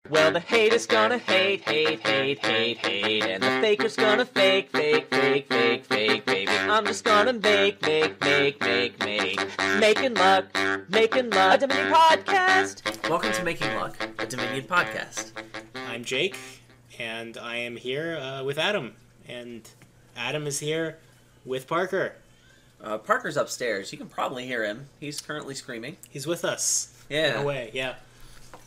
Well, the haters gonna hate, hate, hate, hate, hate, and the fakers gonna fake, fake, fake, fake, fake, baby. I'm just gonna making luck, a Dominion podcast. Welcome to Making Luck, a Dominion podcast. I'm Jake, and I am here with Adam, and Adam is here with Parker. Parker's upstairs. You can probably hear him. He's currently screaming. He's with us. Yeah. In a way, yeah.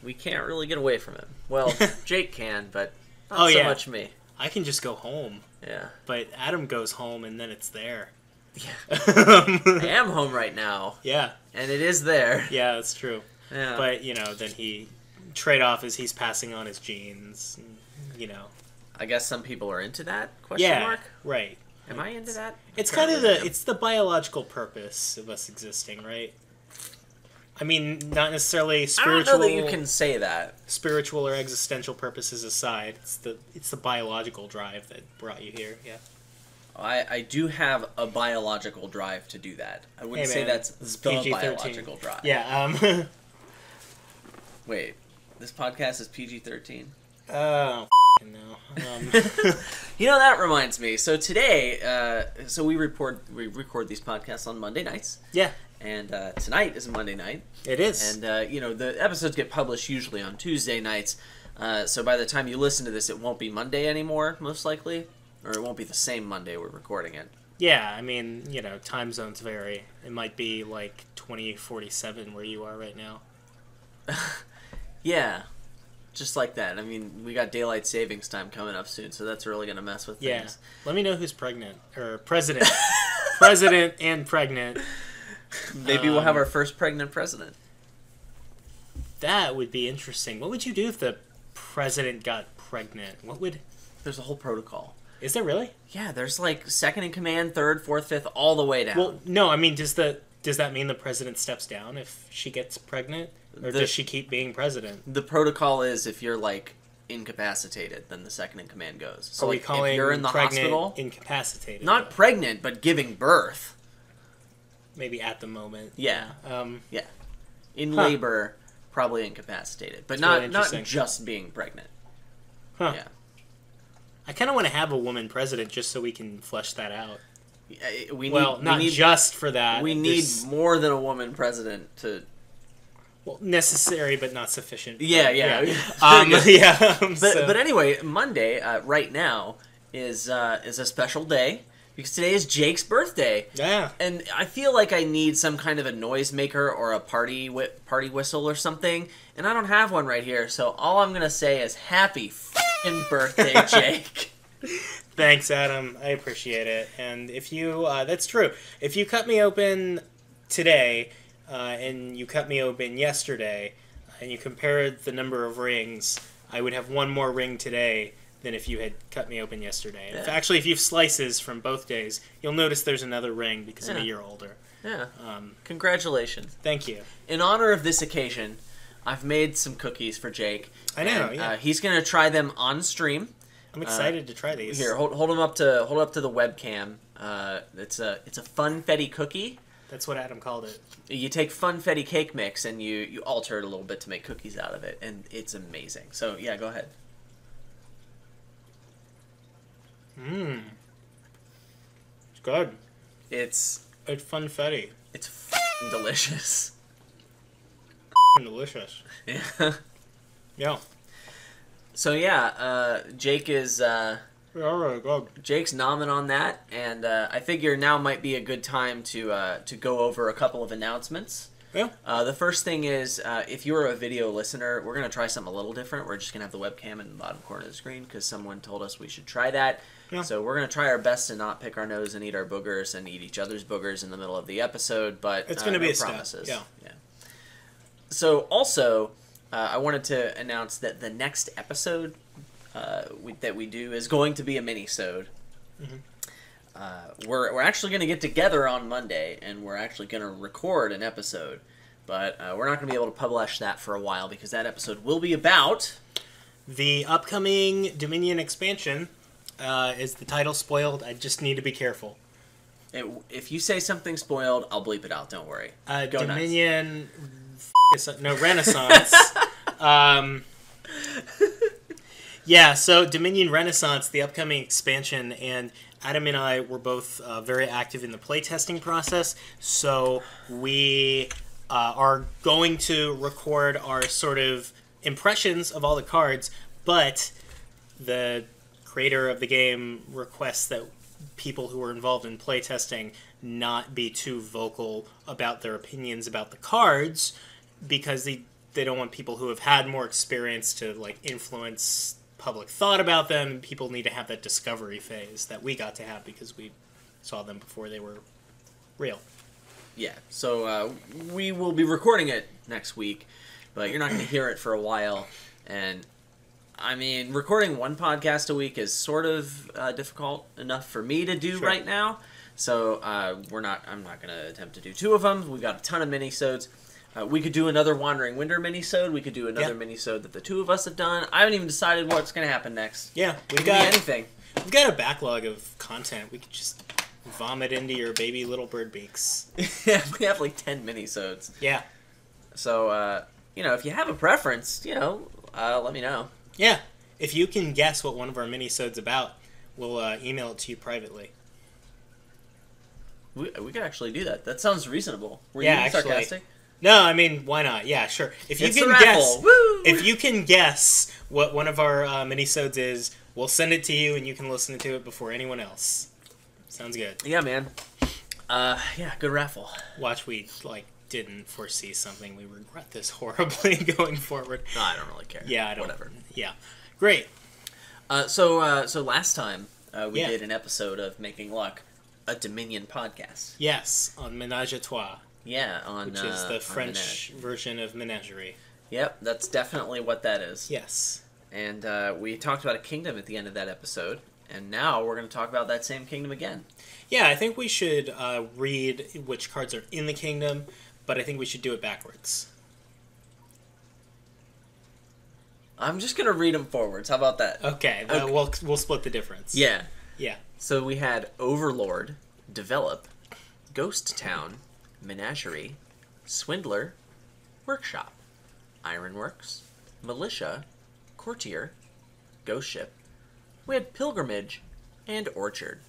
We can't really get away from him. Well, Jake can, but not so much me. I can just go home. Yeah. But Adam goes home, and then it's there. Yeah. I am home right now. Yeah. And it is there. Yeah, that's true. Yeah. But, then trade-off is he's passing on his genes, I guess some people are into that, Yeah, right. Am I into that? It's kind of it's the biological purpose of us existing, right? I mean, not necessarily spiritual. I don't know that you can say that. Spiritual or existential purposes aside, it's the biological drive that brought you here. Yeah. I do have a biological drive to do that. I wouldn't say that's the PG-13. biological drive. Yeah. Wait, this podcast is PG-13. Oh, no. That reminds me. So today, we record these podcasts on Monday nights. Yeah. And tonight is a Monday night. It is. And, the episodes get published usually on Tuesday nights. So by the time you listen to this, it won't be Monday anymore, most likely. Or it won't be the same Monday we're recording it. Yeah, I mean, time zones vary. It might be like 2047 where you are right now. Yeah. Just like that. I mean, we got daylight savings time coming up soon, so that's really going to mess with things. Yeah. Let me know who's pregnant. Or president. President and pregnant. Maybe we'll have our first pregnant president. That would be interesting. What would you do if the president got pregnant? There's a whole protocol. Is there really? Yeah, there's like second in command, third, fourth, fifth, all the way down. Well, no, I mean, does that mean the president steps down if she gets pregnant? Or does she keep being president? The protocol is if you're, incapacitated, then the second in command goes. So, are we calling if you're in the hospital, incapacitated? Not pregnant, but giving birth. Maybe at the moment. Yeah. Yeah. In labor, probably incapacitated. But not just being pregnant. Huh. Yeah. I kind of want to have a woman president just so we can flesh that out. Not just for that. We need more than a woman president to... Well, necessary but not sufficient. Yeah. But anyway, Monday, right now, is a special day because today is Jake's birthday. Yeah. And I feel like I need some kind of a noisemaker or a party whistle or something, and I don't have one right here. So all I'm gonna say is happy f***ing birthday, Jake. Thanks, Adam. I appreciate it. And if you, that's true. If you cut me open today. And you cut me open yesterday, and you compared the number of rings, I would have one more ring today than if you had cut me open yesterday. Yeah. Actually, if you have slices from both days, you'll notice there's another ring because I'm a year older. Yeah. Congratulations. Thank you. In honor of this occasion, I've made some cookies for Jake. I know, and, he's going to try them on stream. I'm excited to try these. Here, hold them up to the webcam. It's a funfetti cookie. That's what Adam called it. You take funfetti cake mix and you alter it a little bit to make cookies out of it, and it's amazing. So, yeah, go ahead. Mmm. It's good. It's funfetti. It's f***ing delicious. Delicious. Yeah. Yeah. So, Jake is... Good. Jake's nomming on that, and I figure now might be a good time to go over a couple of announcements. Yeah. The first thing is, if you're a video listener, we're going to try something a little different. We're just going to have the webcam in the bottom corner of the screen because someone told us we should try that. Yeah. So we're going to try our best to not pick our nose and eat our boogers and eat each other's boogers in the middle of the epised, but it's going to be a promises. Step. Yeah. So also, I wanted to announce that the next episode that we do is going to be a mini-sode. Mm-hmm. We're actually going to get together on Monday, and we're actually going to record an episode, but we're not going to be able to publish that for a while because that episode will be about the upcoming Dominion expansion. Is the title spoiled? I just need to be careful. If you say something spoiled, I'll bleep it out. Don't worry. Dominion, Renaissance. Yeah, so Dominion Renaissance, the upcoming expansion, and Adam and I were both very active in the playtesting process, so we are going to record our sort of impressions of all the cards, but the creator of the game requests that people who are involved in playtesting not be too vocal about their opinions about the cards, because they don't want people who have had more experience to like influence public thought about them. People need to have that discovery phase that we got to have because we saw them before they were real. Yeah, so we will be recording it next week, but you're not going to hear it for a while. And I mean, recording one podcast a week is sort of difficult enough for me to do right now. So I'm not going to attempt to do two of them. We've got a ton of minisodes. We could do another Wandering Winder minisode. We could do another minisode that the two of us have done. I haven't even decided what's going to happen next. Yeah, we've got anything. We've got a backlog of content. We could just vomit into your baby little bird beaks. Yeah, we have like 10 minisodes. Yeah. So, if you have a preference, let me know. Yeah. If you can guess what one of our minisodes about, we'll email it to you privately. We could actually do that. That sounds reasonable. Were you being sarcastic? No, I mean, why not? Yeah, sure. If you can guess what one of our minisodes is, we'll send it to you and you can listen to it before anyone else. Sounds good. Yeah, man. Good raffle. Watch, we didn't foresee something. We regret this horribly going forward. No, I don't really care. Yeah, I don't. Whatever. Yeah, great. So last time we did an episode of Making Luck, a Dominion podcast. Yes, on Ménage à Trois. Yeah, which is the French version of Menagerie. Yep, that's definitely what that is. Yes. And we talked about a kingdom at the end of that episode, and now we're going to talk about that same kingdom again. Yeah, I think we should read which cards are in the kingdom, but I think we should do it backwards. I'm just going to read them forwards. How about that? Okay. We'll split the difference. Yeah. Yeah. So we had Overlord, Develop, Ghost Town, Menagerie, Swindler, Workshop, Ironworks, Militia, Courtier, Ghost Ship. We had Pilgrimage, and Orchard.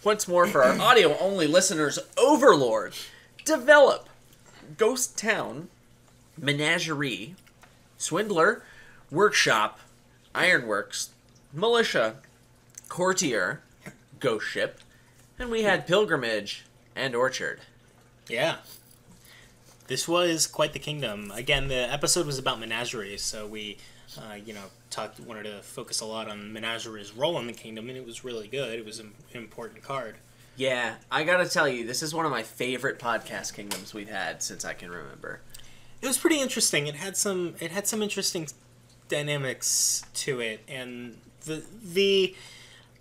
Once more for our audio-only listeners, Overlord, Develop, Ghost Town, Menagerie, Swindler, Workshop, Ironworks, Militia, Courtier, Ghost Ship, and we had Pilgrimage and Orchard. Yeah. This was quite the kingdom. Again, the episode was about Menagerie, so we, wanted to focus a lot on Menagerie's role in the kingdom, and it was really good. It was an important card. Yeah, I gotta tell you, this is one of my favorite podcast kingdoms we've had since I can remember. It was pretty interesting. It had some interesting dynamics to it, and the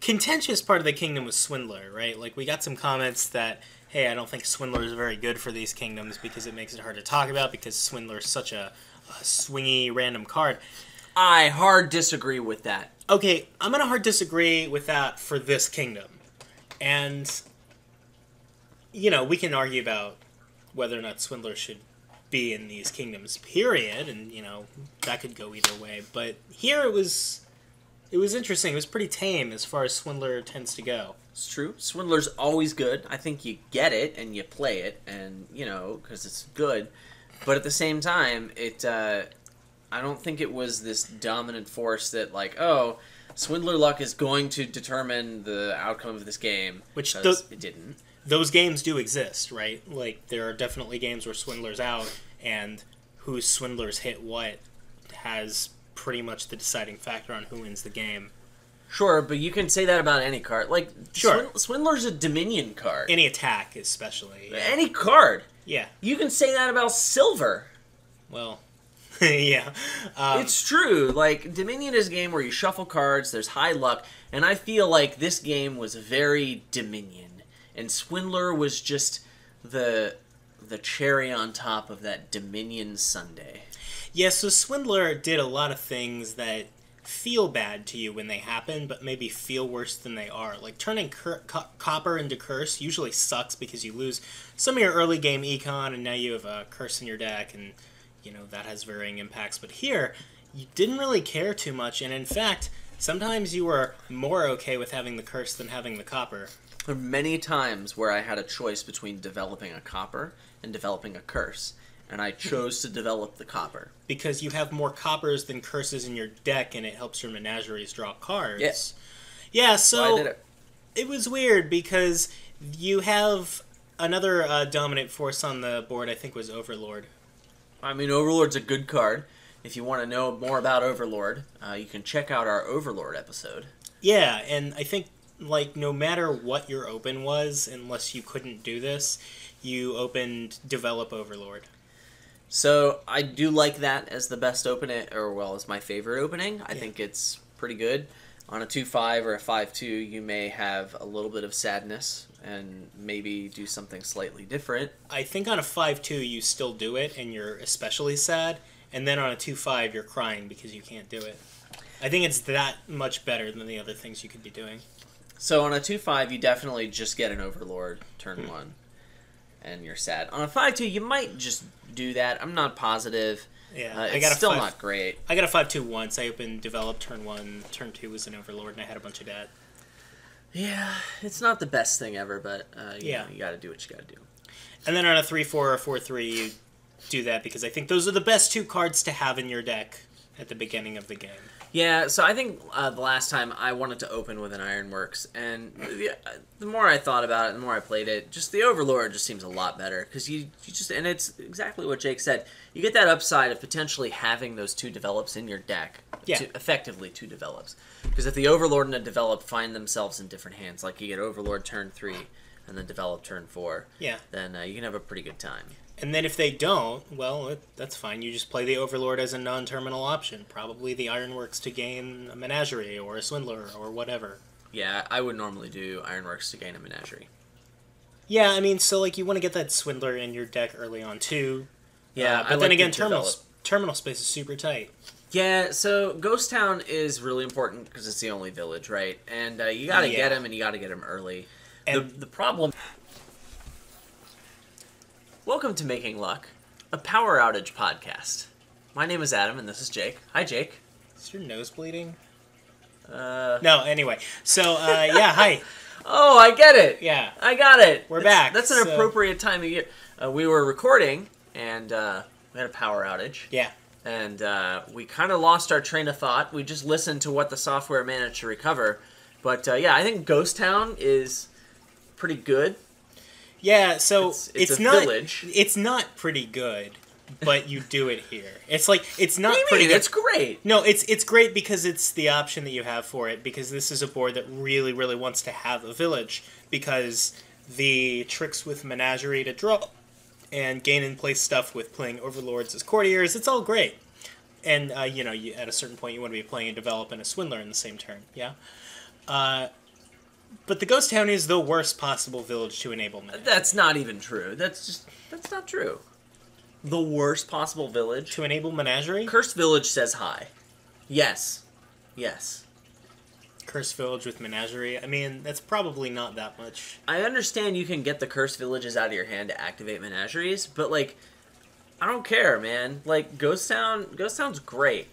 contentious part of the kingdom was Swindler, right? Like, we got some comments that, hey, I don't think Swindler is very good for these kingdoms because it makes it hard to talk about because Swindler is such a swingy, random card. I hard disagree with that. Okay, I'm going to hard disagree with that for this kingdom. And, we can argue about whether or not Swindler should be in these kingdoms, period, and, that could go either way. But here it was interesting. It was pretty tame as far as Swindler tends to go. It's true. Swindler's always good. I think you get it and you play it, and because it's good. But at the same time, I don't think it was this dominant force that Swindler luck is going to determine the outcome of this game. Which it didn't. Those games do exist, right? Like, there are definitely games where Swindler's out, and whose Swindlers hit what has pretty much the deciding factor on who wins the game. Sure, but you can say that about any card. Like, sure. Swindler's a Dominion card. Any attack, especially. Yeah. Any card. Yeah. You can say that about Silver. Well, yeah. It's true. Like, Dominion is a game where you shuffle cards, there's high luck, and I feel like this game was very Dominion. And Swindler was just the cherry on top of that Dominion sundae. Yeah, so Swindler did a lot of things that feel bad to you when they happen, but maybe feel worse than they are. Like, turning Copper into Curse usually sucks because you lose some of your early game econ, and now you have a Curse in your deck, and, that has varying impacts. But here, you didn't really care too much, and in fact, sometimes you were more okay with having the curse than having the copper. There were many times where I had a choice between developing a copper and developing a curse, and I chose to develop the copper. Because you have more coppers than curses in your deck, and it helps your menageries draw cards. Yes. Yeah, so Well, I did it. it was weird because you have another dominant force on the board, I think was Overlord. I mean, Overlord's a good card. If you want to know more about Overlord, you can check out our Overlord episode. Yeah, and I think, like, no matter what your open was, unless you couldn't do this, you opened Develop Overlord. So, I do like that as the best opening, or, well, as my favorite opening. I think it's pretty good. On a 2-5 or a 5-2, you may have a little bit of sadness and maybe do something slightly different. I think on a 5-2, you still do it, and you're especially sad. And then on a 2-5, you're crying because you can't do it. I think it's that much better than the other things you could be doing. So on a 2-5, you definitely just get an Overlord turn 1, and you're sad. On a 5-2, you might just do that. I'm not positive. Yeah, It's still not great. I got a 5-2 once. I opened Develop turn 1, turn 2 was an Overlord, and I had a bunch of that. Yeah, it's not the best thing ever, but you know, you got to do what you got to do. And then on a 3-4 or 4-3, you do that because I think those are the best 2 cards to have in your deck at the beginning of the game. Yeah, so I think the last time I wanted to open with an Ironworks, and the more I thought about it, the more I played it, just the Overlord just seems a lot better, because you just, and it's exactly what Jake said, you get that upside of potentially having those 2 develops in your deck, effectively 2 develops, because if the Overlord and a develop find themselves in different hands, like you get Overlord turn 3, and then develop turn 4, then you can have a pretty good time. And then if they don't, well, that's fine. You just play the Overlord as a non-terminal option. Probably the Ironworks to gain a Menagerie or a Swindler or whatever. Yeah, I would normally do Ironworks to gain a Menagerie. Yeah, I mean, so like you want to get that Swindler in your deck early on too. Yeah, but then again, terminal space is super tight. Yeah, so Ghost Town is really important because it's the only village, right? And you got to get him, and you got to get him early. And the problem... Welcome to Making Luck, a power outage podcast. My name is Adam, and this is Jake. Hi, Jake. Is your nose bleeding? No, anyway. So, yeah, hi. Oh, I get it. Yeah. I got it. We're back. That's an appropriate time of year. We were recording, and we had a power outage. Yeah. And we kind of lost our train of thought. We just listened to what the software managed to recover. But, yeah, I think Ghost Town is pretty good. Yeah, so it's not village. It's not pretty good, but you do it here. It's like it's not pretty good. It's great. No, it's great because it's the option that you have for it, because this is a board that really, really wants to have a village, because the tricks with Menagerie to draw and gain in place stuff with playing Overlords as courtiers, it's all great. And you know, at a certain point you want to be playing a Develop and a Swindler in the same turn. Yeah. But the Ghost Town is the worst possible village to enable Menagerie. That's not even true. That's not true. The worst possible village? To enable Menagerie? Cursed Village says hi. Yes. Yes. Cursed Village with Menagerie? I mean, that's probably not that much. I understand you can get the Cursed Villages out of your hand to activate Menageries, but, like, I don't care, man. Like, Ghost Town's great.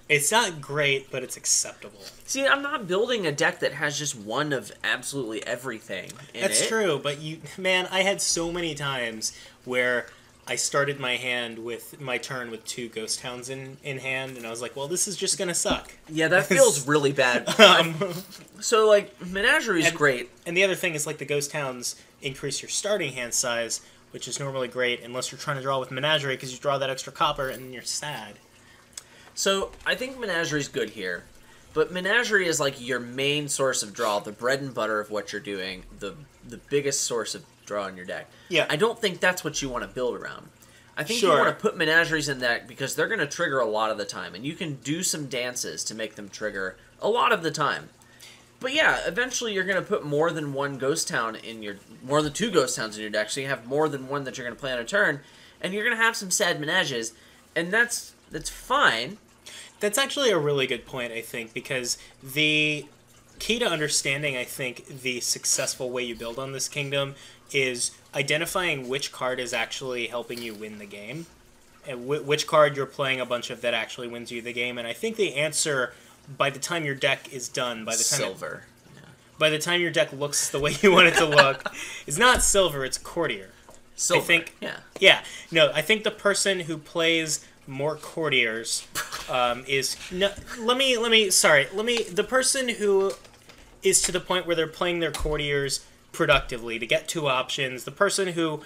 It's not great, but it's acceptable. See, I'm not building a deck that has just one of absolutely everything in That's true, but man, I had so many times where I started my turn with 2 Ghost Towns in hand, and I was like, well, this is just gonna suck. Yeah, that feels really bad. So, like, Menagerie's great. And the other thing is, like, the Ghost Towns increase your starting hand size, which is normally great, unless you're trying to draw with Menagerie, because you draw that extra copper, and then you're sad. So, I think Menagerie's good here, but Menagerie is like your main source of draw, the bread and butter of what you're doing, the biggest source of draw in your deck. Yeah. I don't think that's what you want to build around. I think you want to put Menageries in that because they're going to trigger a lot of the time, and you can do some dances to make them trigger a lot of the time. But yeah, eventually you're going to put more than 1 Ghost Town more than 2 Ghost Towns in your deck, so you have more than 1 that you're going to play on a turn, and you're going to have some sad Menages, and that's fine. That's actually a really good point, I think, because the key to understanding, I think, the successful way you build on this kingdom is identifying which card is actually helping you win the game. which card you're playing a bunch of that actually wins you the game. And I think the answer, by the time your deck is done, by the time Silver. by the time your deck looks the way you want it to look, is not silver, it's courtier. Silver. I think, yeah. No, I think the person who plays more courtiers is no. The person who is to the point where they're playing their courtiers productively to get 2 options. The person who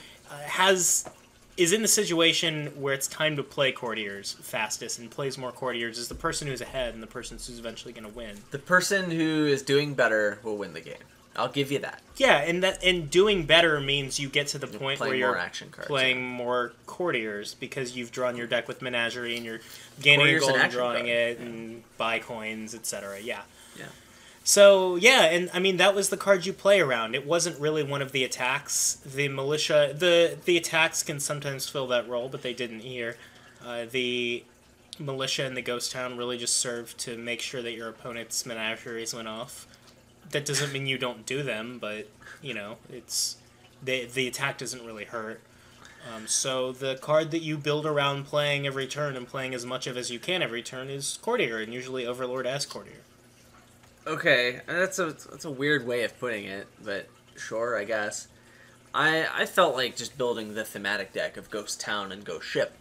is in the situation where it's time to play courtiers fastest and plays more courtiers is the person who's ahead and the person who's eventually going to win. The person who is doing better will win the game. I'll give you that. Yeah, and doing better means you get to the point where you're more action cards, playing more courtiers because you've drawn your deck with Menagerie and you're gaining Courtiers gold and and action drawing card. it and buy coins, etc. Yeah. Yeah. So, yeah, and I mean, that was the card you play around. It wasn't really one of the attacks. The militia, the attacks can sometimes fill that role, but they didn't here. The militia and the ghost town really just served to make sure that your opponent's menageries went off. That doesn't mean you don't do them, but, you know, it's the attack doesn't really hurt. So the card that you build around playing every turn and playing as much of as you can every turn is Courtier, and usually Overlord as Courtier. Okay, that's a weird way of putting it, but sure, I guess. I felt like just building the thematic deck of Ghost Town and Ghost Ship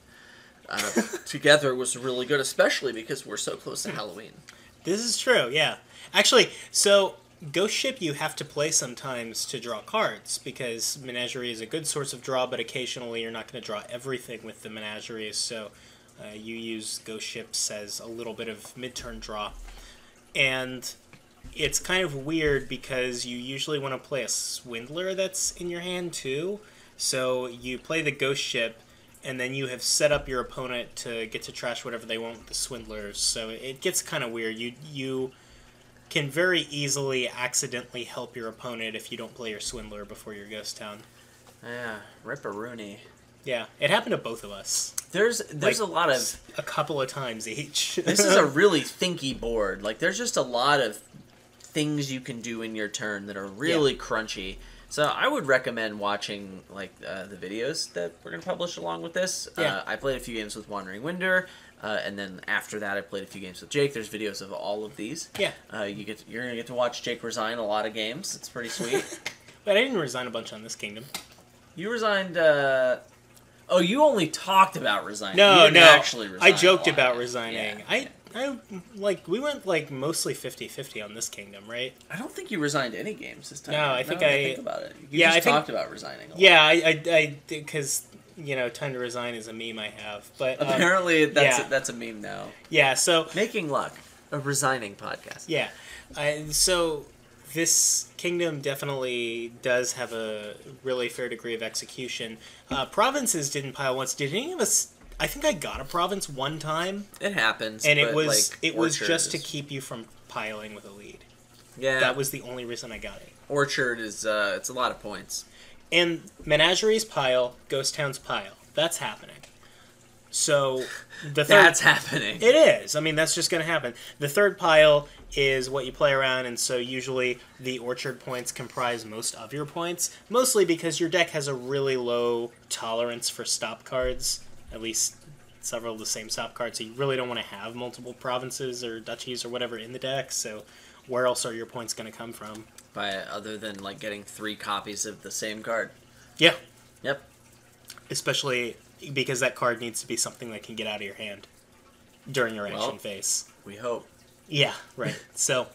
together was really good, especially because we're so close to Halloween. This is true, yeah. Actually, so Ghost Ship you have to play sometimes to draw cards, because Menagerie is a good source of draw, but occasionally you're not going to draw everything with the Menageries, so you use Ghost Ships as a little bit of mid-turn draw. And it's kind of weird because you usually want to play a Swindler that's in your hand too. So you play the Ghost Ship, and then you have set up your opponent to get to trash whatever they want with the Swindlers. So it gets kind of weird. You can very easily accidentally help your opponent if you don't play your Swindler before your Ghost Town. Yeah, rip-a-rooney. Yeah, it happened to both of us. There's Like, a lot of... a couple of times each. This is a really thinky board. Like, there's just a lot of things you can do in your turn that are really crunchy. So I would recommend watching like the videos that we're going to publish along with this. Yeah. I played a few games with Wandering Winder, and then after that I played a few games with Jake. There's videos of all of these. Yeah. You're going to get to watch Jake resign a lot of games. It's pretty sweet. But I didn't resign a bunch on this kingdom. You resigned... Oh, you only talked about resigning. No, you didn't actually resign I joked a lot. about resigning. Yeah. I like we went like mostly 50-50 on this kingdom, right? I don't think you resigned any games this time. No, I think think about it. You Yeah, just I think- talked about resigning. A lot. Yeah, I because you know, time to resign is a meme I have. But Apparently, that's a meme now. yeah. So Making Luck, a resigning podcast. yeah, so this kingdom definitely does have a really fair degree of execution. Provinces didn't pile once. Did any of us? I think I got a province one time, It happens, and but, it was like, just Orchard to is- keep you from piling with a lead. Yeah, That was the only reason I got it. Orchard is it's a lot of points. And Menagerie's pile, Ghost Town's pile. That's happening. So the third, That's happening. It is. I mean, that's just going to happen. The third pile is what you play around, and so usually the Orchard points comprise most of your points, mostly because your deck has a really low tolerance for stop cards, at least several of the same stop cards, so you really don't want to have multiple provinces or duchies or whatever in the deck, so where else are your points going to come from? By other than like getting 3 copies of the same card. Yeah. Yep. Especially because that card needs to be something that can get out of your hand during your action Well. phase. We hope. Yeah, right. So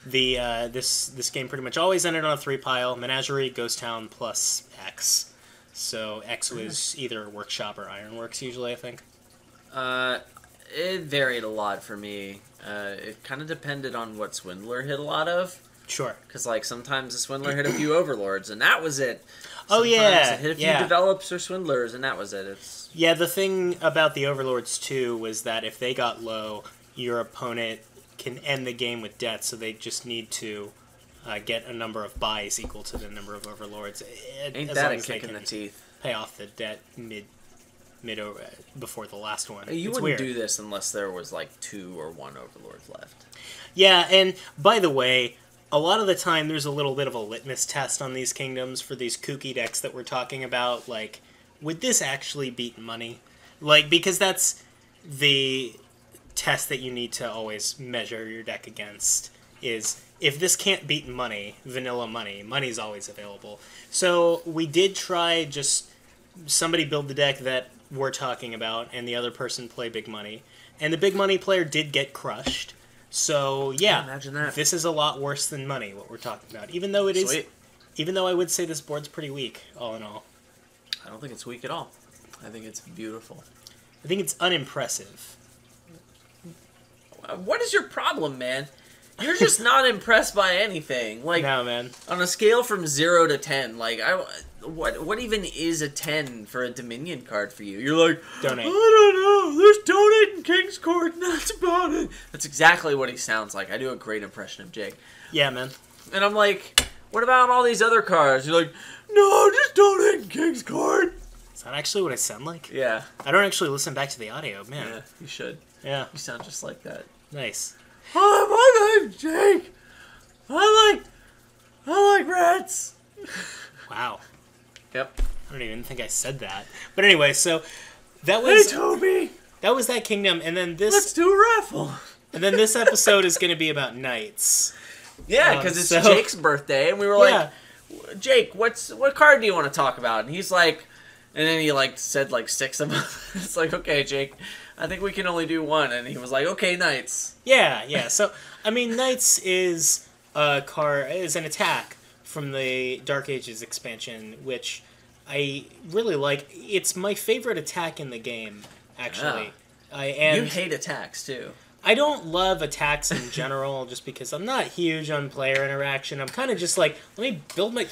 the this game pretty much always ended on a 3 pile: Menagerie, Ghost Town, plus X. So X was either Workshop or Ironworks usually, I think. It varied a lot for me. It kind of depended on what Swindler hit a lot of. Sure. Because, like, sometimes the Swindler hit a few Overlords, and that was it. Oh, Sometimes yeah, it hit a few yeah. Develops or Swindlers, and that was it. It's Yeah, the thing about the Overlords too was that if they got low, your opponent can end the game with debt, so they just need to get a number of buys equal to the number of Overlords. Ain't as that long a as they kick in can the teeth? pay off the debt mid before the last one. You It's wouldn't weird. do this unless there was, like, 2 or 1 Overlords left. Yeah, and by the way, a lot of the time there's a little bit of a litmus test on these kingdoms for these kooky decks that we're talking about. Like, would this actually beat money? Like, because that's the test that you need to always measure your deck against, is if this can't beat money, vanilla money, money's always available. So we did try just somebody build the deck that we're talking about, and the other person play big money. And the big money player did get crushed. So, yeah, imagine that. This is a lot worse than money, what we're talking about. Even though it is... Sweet. Even though I would say this board's pretty weak, all in all. I don't think it's weak at all. I think it's beautiful. I think it's unimpressive. What is your problem, man? You're just not impressed by anything. Like, No, man. on a scale from 0 to 10, like, what even is a 10 for a Dominion card for you? You're like, Donate. I don't know. There's Donate in King's Court, and that's about it. That's exactly what he sounds like. I do a great impression of Jake. Yeah, man. And I'm like, what about all these other cards? You're like, no, just Donate in King's Court. Is that actually what I sound like? Yeah. I don't actually listen back to the audio, man. Yeah, you should. Yeah. You sound just like that. Nice. Hi, my name's Jake. I like rats. Wow. Yep. I don't even think I said that. But anyway, so that was... Hey, Toby. That was that kingdom, and then this... Let's do a raffle. And then this episode is going to be about knights. Yeah, because it's so- Jake's birthday, and we were Yeah. like, Jake, what card do you want to talk about? And he's like, and then he like said like 6 of them. It's like, okay, Jake, I think we can only do one. And he was like, okay, knights. Yeah. So, I mean, knights is a card, is an attack from the Dark Ages expansion, which I really like. It's my favorite attack in the game, actually. You hate attacks, too. I don't love attacks in general, just because I'm not huge on player interaction. I'm kind of just like, leave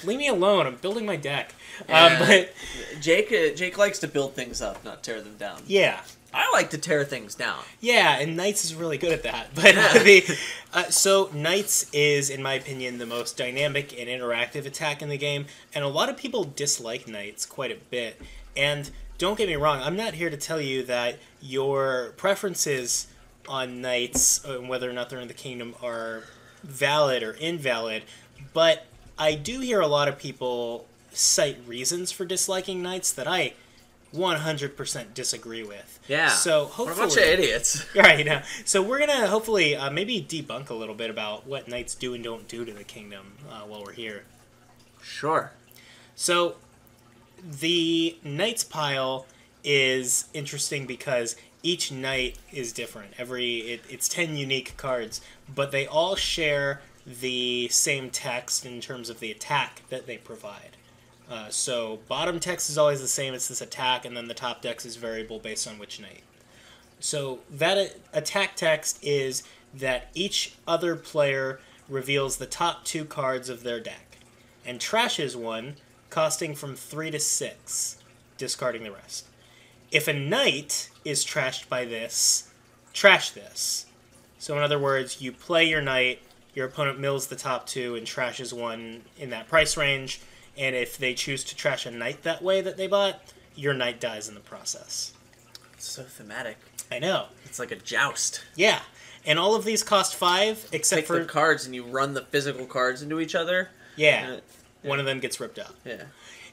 me alone. I'm building my deck. But Jake likes to build things up, not tear them down. yeah, I like to tear things down. yeah, and Knights is really good at that. But so Knights is, in my opinion, the most dynamic and interactive attack in the game, and a lot of people dislike Knights quite a bit. And don't get me wrong, I'm not here to tell you that your preferences on Knights, whether or not they're in the kingdom, are valid or invalid, but I do hear a lot of people cite reasons for disliking Knights that I 100% disagree with. Yeah. So We're a hopefully, bunch of idiots. right? So we're gonna hopefully maybe debunk a little bit about what Knights do and don't do to the kingdom while we're here. Sure. So the Knights pile is interesting because each knight is different. It's 10 unique cards, but they all share the same text in terms of the attack that they provide. So bottom text is always the same, it's this attack, and then the top text is variable based on which knight. So that attack text is that each other player reveals the top 2 cards of their deck, and trashes one, costing from 3 to 6, discarding the rest. If a knight is trashed by this, trash this. So in other words, you play your knight, your opponent mills the top 2 and trashes one in that price range, and if they choose to trash a knight that way that they bought, your knight dies in the process. It's so thematic. I know. It's like a joust. Yeah. And all of these cost 5, except Take for... the cards and you run the physical cards into each other. Yeah. One of them gets ripped out. Yeah.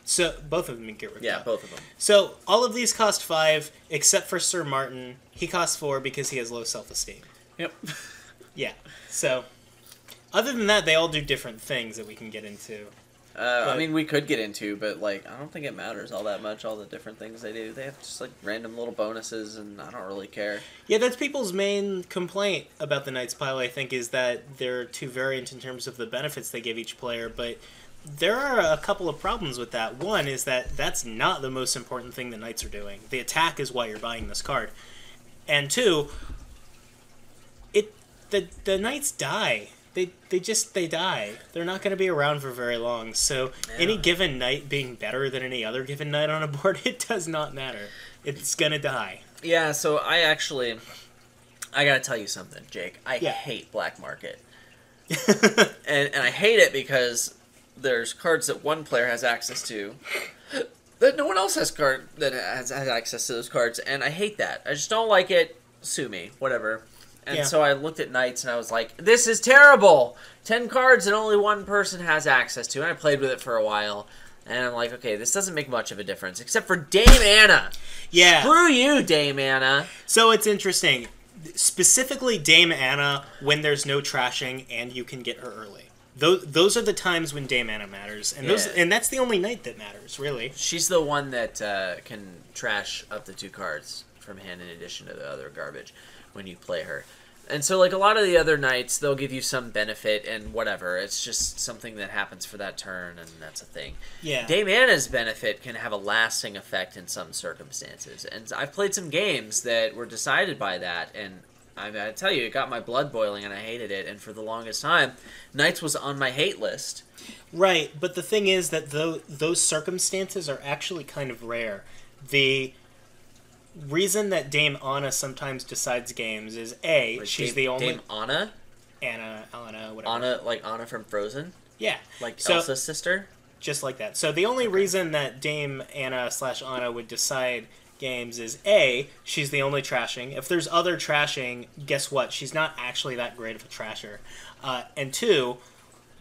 So both of them get ripped out. Yeah, both of them. So all of these cost 5, except for Sir Martin. He costs 4 because he has low self-esteem. Yep. Yeah. So, other than that, they all do different things that we can get into. I mean, we could get into, but, like, I don't think it matters all that much, all the different things they do. They have just, like, random little bonuses, and I don't really care. Yeah, that's people's main complaint about the Knights pile, I think, is that they're too variant in terms of the benefits they give each player, but there are a couple of problems with that. One is that that's not the most important thing the Knights are doing. The attack is why you're buying this card. And 2, the Knights die. They die. They're not going to be around for very long. So any given knight being better than any other given knight on a board, it does not matter. It's going to die. Yeah, so I gotta tell you something, Jake. I hate black market. and I hate it because there's cards that one player has access to that no one else has has access to those cards, and I hate that. I just don't like it. Sue me, whatever. And so I looked at Knights and I was like, this is terrible! 10 cards that only one person has access to, and I played with it for a while. And I'm like, okay, this doesn't make much of a difference, except for Dame Anna. Yeah. Screw you, Dame Anna. So it's interesting. Specifically, Dame Anna, when there's no trashing and you can get her early. Those are the times when Dame Anna matters. And that's the only knight that matters, really. She's the one that can trash up to 2 cards from hand in addition to the other garbage when you play her. And so, like, a lot of the other knights, they'll give you some benefit and whatever. It's just something that happens for that turn, and that's a thing. Yeah. Dame Anna's benefit can have a lasting effect in some circumstances. And I've played some games that were decided by that, and I tell you, it got my blood boiling, and I hated it. And for the longest time, Knights was on my hate list. Right, but the thing is that those circumstances are actually kind of rare. The reason that Dame Anna sometimes decides games is she's the only Dame Anna, whatever. Anna, like Anna from Frozen, yeah, like Elsa's sister, just like that. So the only reason that Dame Anna/Anna would decide games is she's the only trashing. If there's other trashing, guess what? She's not actually that great of a trasher. And 2,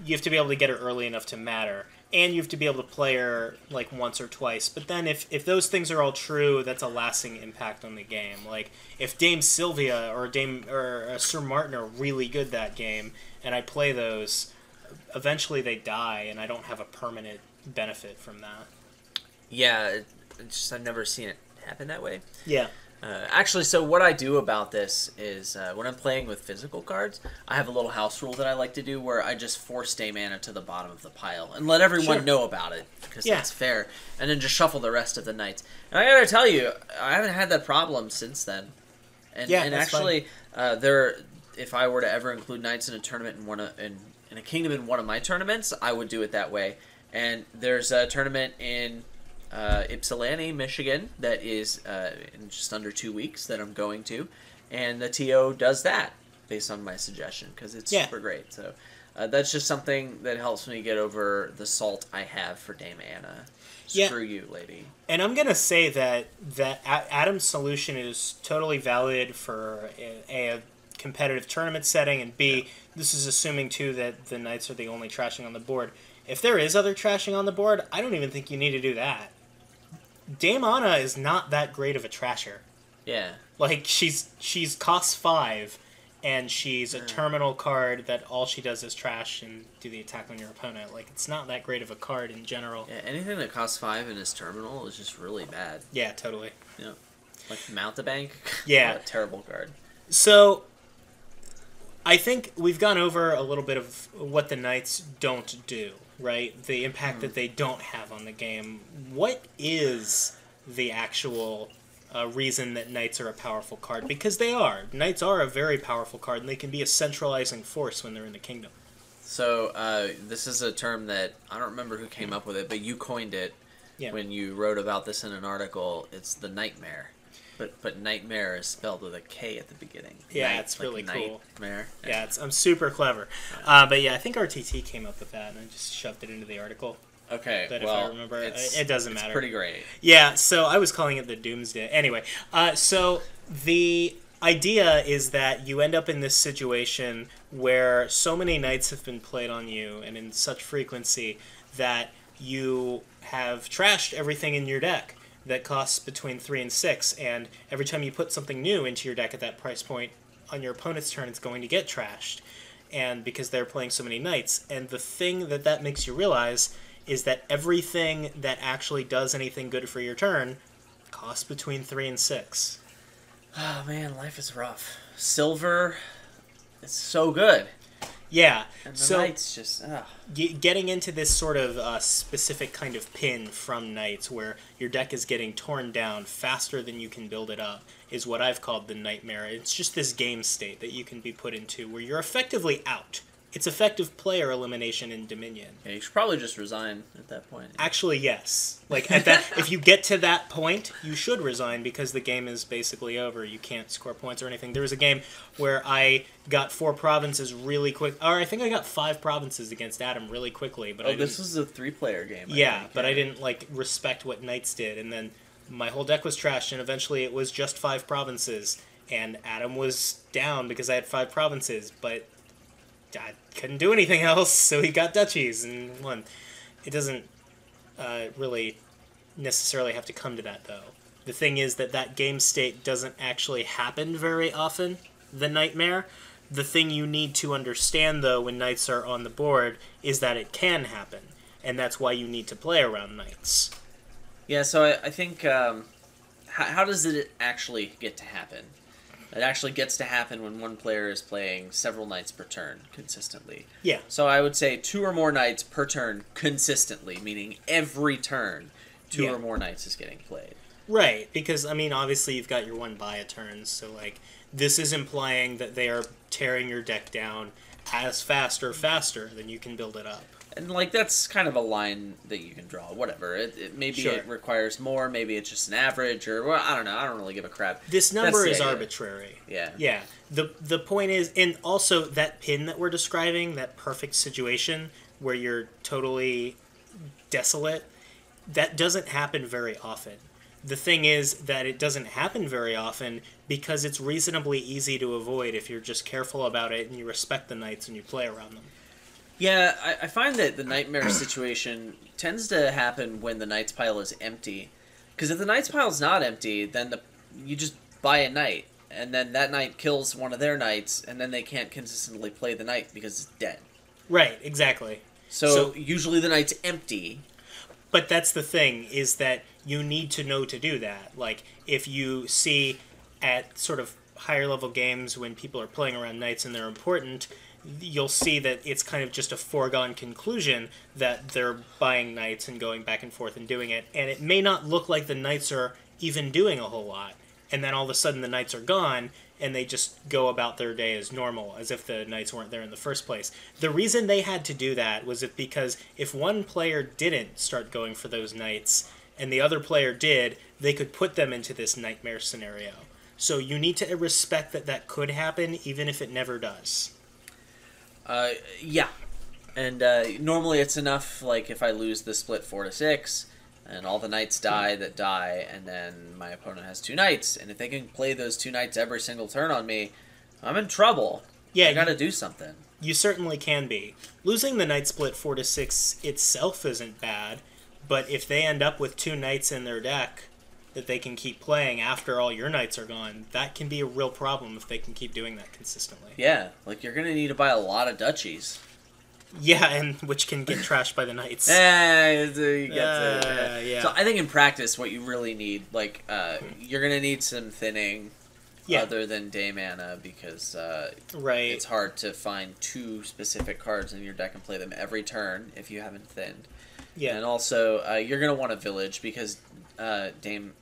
you have to be able to get her early enough to matter. And you have to be able to play her like once or twice. But then if those things are all true, that's a lasting impact on the game. Like if Dame Sylvia or Sir Martin are really good that game, and I play those, eventually they die, and I don't have a permanent benefit from that. Yeah, it's just I've never seen it happen that way. Yeah. Actually, so what I do about this is when I'm playing with physical cards, I have a little house rule that I like to do where I just force Dame Anna to the bottom of the pile and let everyone know about it because that's fair, and then just shuffle the rest of the knights. And I gotta tell you, I haven't had that problem since then. And, and actually, if I were to ever include knights in a tournament in a kingdom in one of my tournaments, I would do it that way. And there's a tournament in Ypsilanti, Michigan, that is in just under 2 weeks that I'm going to, and the TO does that based on my suggestion because it's super great. So that's just something that helps me get over the salt I have for Dame Anna. Screw you, lady. And I'm gonna say that Adam's solution is totally valid for a competitive tournament setting, and B, this is assuming too that the knights are the only trashing on the board. If there is other trashing on the board, I don't even think you need to do that. Dame Anna is not that great of a trasher. Yeah. Like, she's cost 5, and she's a terminal card that all she does is trash and do the attack on your opponent. Like, it's not that great of a card in general. Yeah, anything that costs 5 and is terminal is just really bad. Yeah, totally. Yeah. Like MOUNTEBANK? Yeah. What a terrible card. So, I think we've gone over a little bit of what the knights don't do. Right? The impact that they don't have on the game. What is the actual reason that knights are a powerful card? Because they are. Knights are a very powerful card, and they can be a centralizing force when they're in the kingdom. So, this is a term that, I don't remember who came up with it, but you coined it when you wrote about this in an article. It's the nightmare. But nightmare is spelled with a K at the beginning. Yeah, Night, it's really cool. Nightmare. Yeah, I'm super clever. But yeah, I think RTT came up with that, and I just shoved it into the article. Okay, but well, if I remember, it doesn't matter. It's pretty great. Yeah, so I was calling it the Doomsday. Anyway, so the idea is that you end up in this situation where so many knights have been played on you, and in such frequency, that you have trashed everything in your deck that costs between 3 and 6, and every time you put something new into your deck at that price point, on your opponent's turn, it's going to get trashed, and because they're playing so many knights. And the thing that makes you realize is that everything that actually does anything good for your turn costs between 3 and 6. Oh man, life is rough. Silver, it's so good. Yeah, and the knights just getting into this sort of specific kind of pin from knights where your deck is getting torn down faster than you can build it up is what I've called the nightmare. It's just this game state that you can be put into where you're effectively out. It's effective player elimination in Dominion. Yeah, you should probably just resign at that point. Actually, yes. Like at that, if you get to that point, you should resign because the game is basically over. You can't score points or anything. There was a game where I got 4 provinces really quick, or I think I got 5 provinces against Adam really quickly. But this was a 3-player game. But I didn't respect what knights did, and then my whole deck was trashed, and eventually it was just 5 provinces, and Adam was down because I had 5 provinces, but I couldn't do anything else, so he got duchies and won. It doesn't really necessarily have to come to that, though. The thing is that game state doesn't actually happen very often, the nightmare. The thing you need to understand, though, when knights are on the board is that it can happen, and that's why you need to play around knights. Yeah, so I think, how does it actually get to happen? It actually gets to happen when one player is playing several knights per turn consistently. Yeah. So I would say 2 or more knights per turn consistently, meaning every turn 2 or more knights is getting played. Right, because, I mean, obviously you've got your 1 buy a turn, so, like, this is implying that they are tearing your deck down as fast or faster than you can build it up. And, like, that's kind of a line that you can draw. Whatever. Maybe Sure. it requires more. Maybe it's just an average. Or, well, I don't know. I don't really give a crap. This number That's is the idea. arbitrary. Yeah. Yeah. The point is, and also that pin that we're describing, that perfect situation where you're totally desolate, that doesn't happen very often. The thing is that it doesn't happen very often because it's reasonably easy to avoid if you're just careful about it and you respect the knights and you play around them. Yeah, I find that the nightmare situation tends to happen when the knight's pile is empty. Because if the knight's pile is not empty, then you just buy a knight, and then that knight kills one of their knights, and then they can't consistently play the knight because it's dead. Right, exactly. So usually the knight's empty. But that's the thing, is that you need to know to do that. Like, if you see at sort of higher level games when people are playing around knights and they're important, you'll see that it's kind of just a foregone conclusion that they're buying knights and going back and forth and doing it. And it may not look like the knights are even doing a whole lot. And then all of a sudden the knights are gone and they just go about their day as normal, as if the knights weren't there in the first place. The reason they had to do that was because if one player didn't start going for those knights and the other player did, they could put them into this nightmare scenario. So you need to respect that could happen, even if it never does. Yeah. And normally it's enough, like, if I lose the split 4-6, and all the knights die, and then my opponent has 2 knights, and if they can play those 2 knights every single turn on me, I'm in trouble. Yeah, I gotta do something. You certainly can be. Losing the knight split 4-6 itself isn't bad, but if they end up with 2 knights in their deck that they can keep playing after all your knights are gone, that can be a real problem if they can keep doing that consistently. Yeah, like, you're gonna need to buy a lot of duchies. Yeah, and which can get trashed by the knights. Yeah. So I think in practice, what you really need, like, you're gonna need some thinning, other than day mana, because right. it's hard to find 2 specific cards in your deck and play them every turn if you haven't thinned. Yeah, and also you're gonna want a village because Dame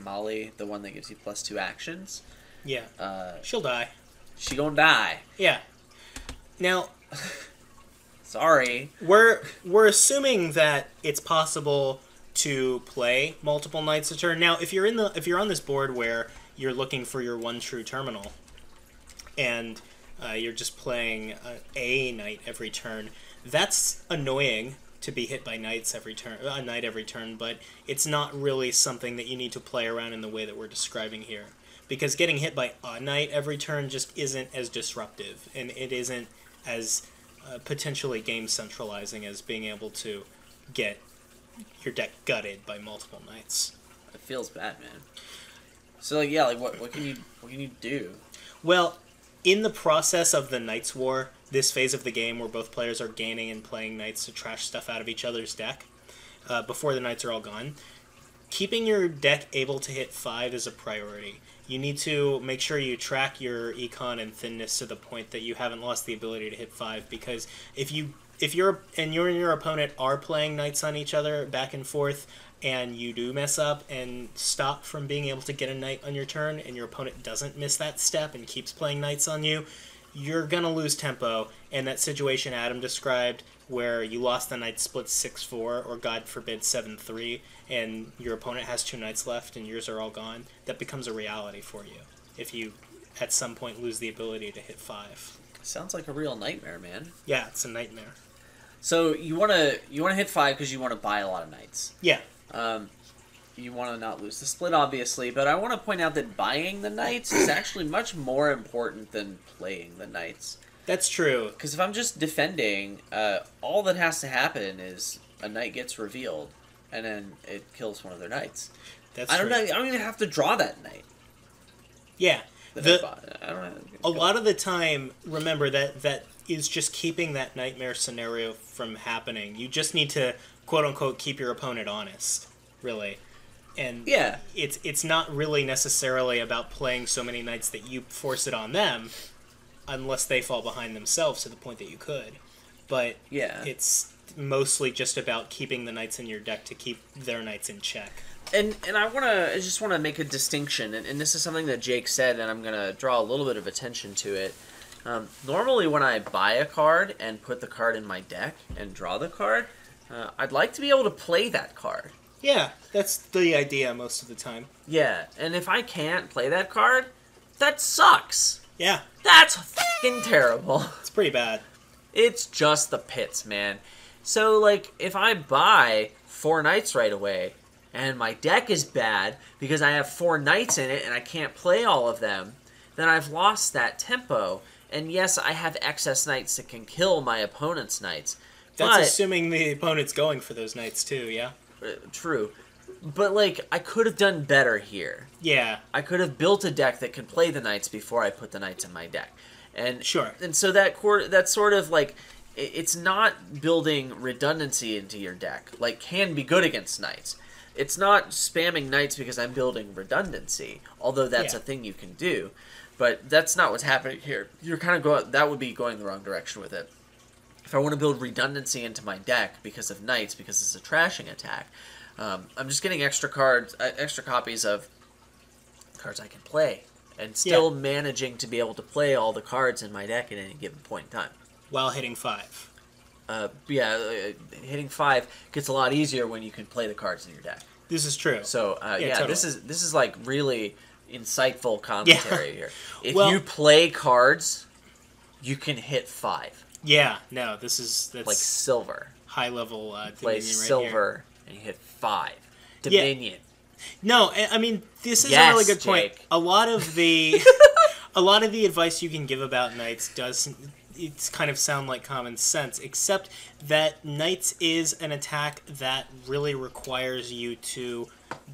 Molly, the one that gives you +2 actions. Yeah, she'll die. She gonna die. Yeah. Now, sorry. We're assuming that it's possible to play multiple knights a turn. Now, if you're on this board where you're looking for your one true terminal, and you're just playing a knight every turn, that's annoying to be hit by knights every turn, a knight every turn. But it's not really something that you need to play around in the way that we're describing here, because getting hit by a knight every turn just isn't as disruptive, and it isn't as potentially game centralizing as being able to get your deck gutted by multiple knights. It feels bad, man. So, like, yeah, like, what can you do? Well, in the process of the Knights War, this phase of the game where both players are gaining and playing knights to trash stuff out of each other's deck, before the knights are all gone, keeping your deck able to hit 5 is a priority. You need to make sure you track your econ and thinness to the point that you haven't lost the ability to hit 5, because if you and your opponent are playing knights on each other back and forth, and you do mess up and stop from being able to get a knight on your turn, and your opponent doesn't miss that step and keeps playing knights on you, you're going to lose tempo. And that situation Adam described, where you lost the knight split 6-4, or God forbid 7-3, and your opponent has 2 knights left and yours are all gone, that becomes a reality for you if you at some point lose the ability to hit 5. Sounds like a real nightmare, man. Yeah, it's a nightmare. So you wanna hit 5 because you want to buy a lot of knights. Yeah. You want to not lose the split, obviously, but I want to point out that buying the knights is actually much more important than playing the knights. That's true. Because if I'm just defending, all that has to happen is a knight gets revealed, and then it kills one of their knights. That's I don't true. know. I don't even have to draw that knight. Yeah. I don't know. A lot of the time, remember that is just keeping that nightmare scenario from happening. You just need to, quote unquote, keep your opponent honest, really. And yeah, it's not really necessarily about playing so many knights that you force it on them, unless they fall behind themselves to the point that you could. But yeah, it's mostly just about keeping the knights in your deck to keep their knights in check. And I just want to make a distinction, and this is something that Jake said, and I'm going to draw a little bit of attention to it. Normally when I buy a card and put the card in my deck and draw the card, I'd like to be able to play that card. Yeah, that's the idea most of the time. Yeah, and if I can't play that card, that sucks. Yeah. That's fucking terrible. It's pretty bad. It's just the pits, man. So, like, if I buy 4 knights right away, and my deck is bad because I have 4 knights in it and I can't play all of them, then I've lost that tempo. And yes, I have excess knights that can kill my opponent's knights. That's assuming the opponent's going for those knights too, yeah? True. But, like, I could have done better here. Yeah. I could have built a deck that could play the knights before I put the knights in my deck. And sure. And so that's sort of like, it's not building redundancy into your deck. Like, can be good against knights. It's not spamming knights because I'm building redundancy, although that's a thing you can do. But that's not what's happening here. You're kind of that would be going the wrong direction with it. If I want to build redundancy into my deck because of knights, because it's a trashing attack, I'm just getting extra cards, extra copies of cards I can play, and still managing to be able to play all the cards in my deck at any given point in time. While hitting 5. Hitting 5 gets a lot easier when you can play the cards in your deck. This is true. So totally. this is like really insightful commentary here. If well, you play cards, you can hit 5. Yeah, no, that's like silver. High level play Dominion silver right and you hit 5. Dominion. Yeah. No, I mean this is yes, a really good point. Jake. A lot of the advice you can give about knights does it's kind of sound like common sense, except that knights is an attack that really requires you to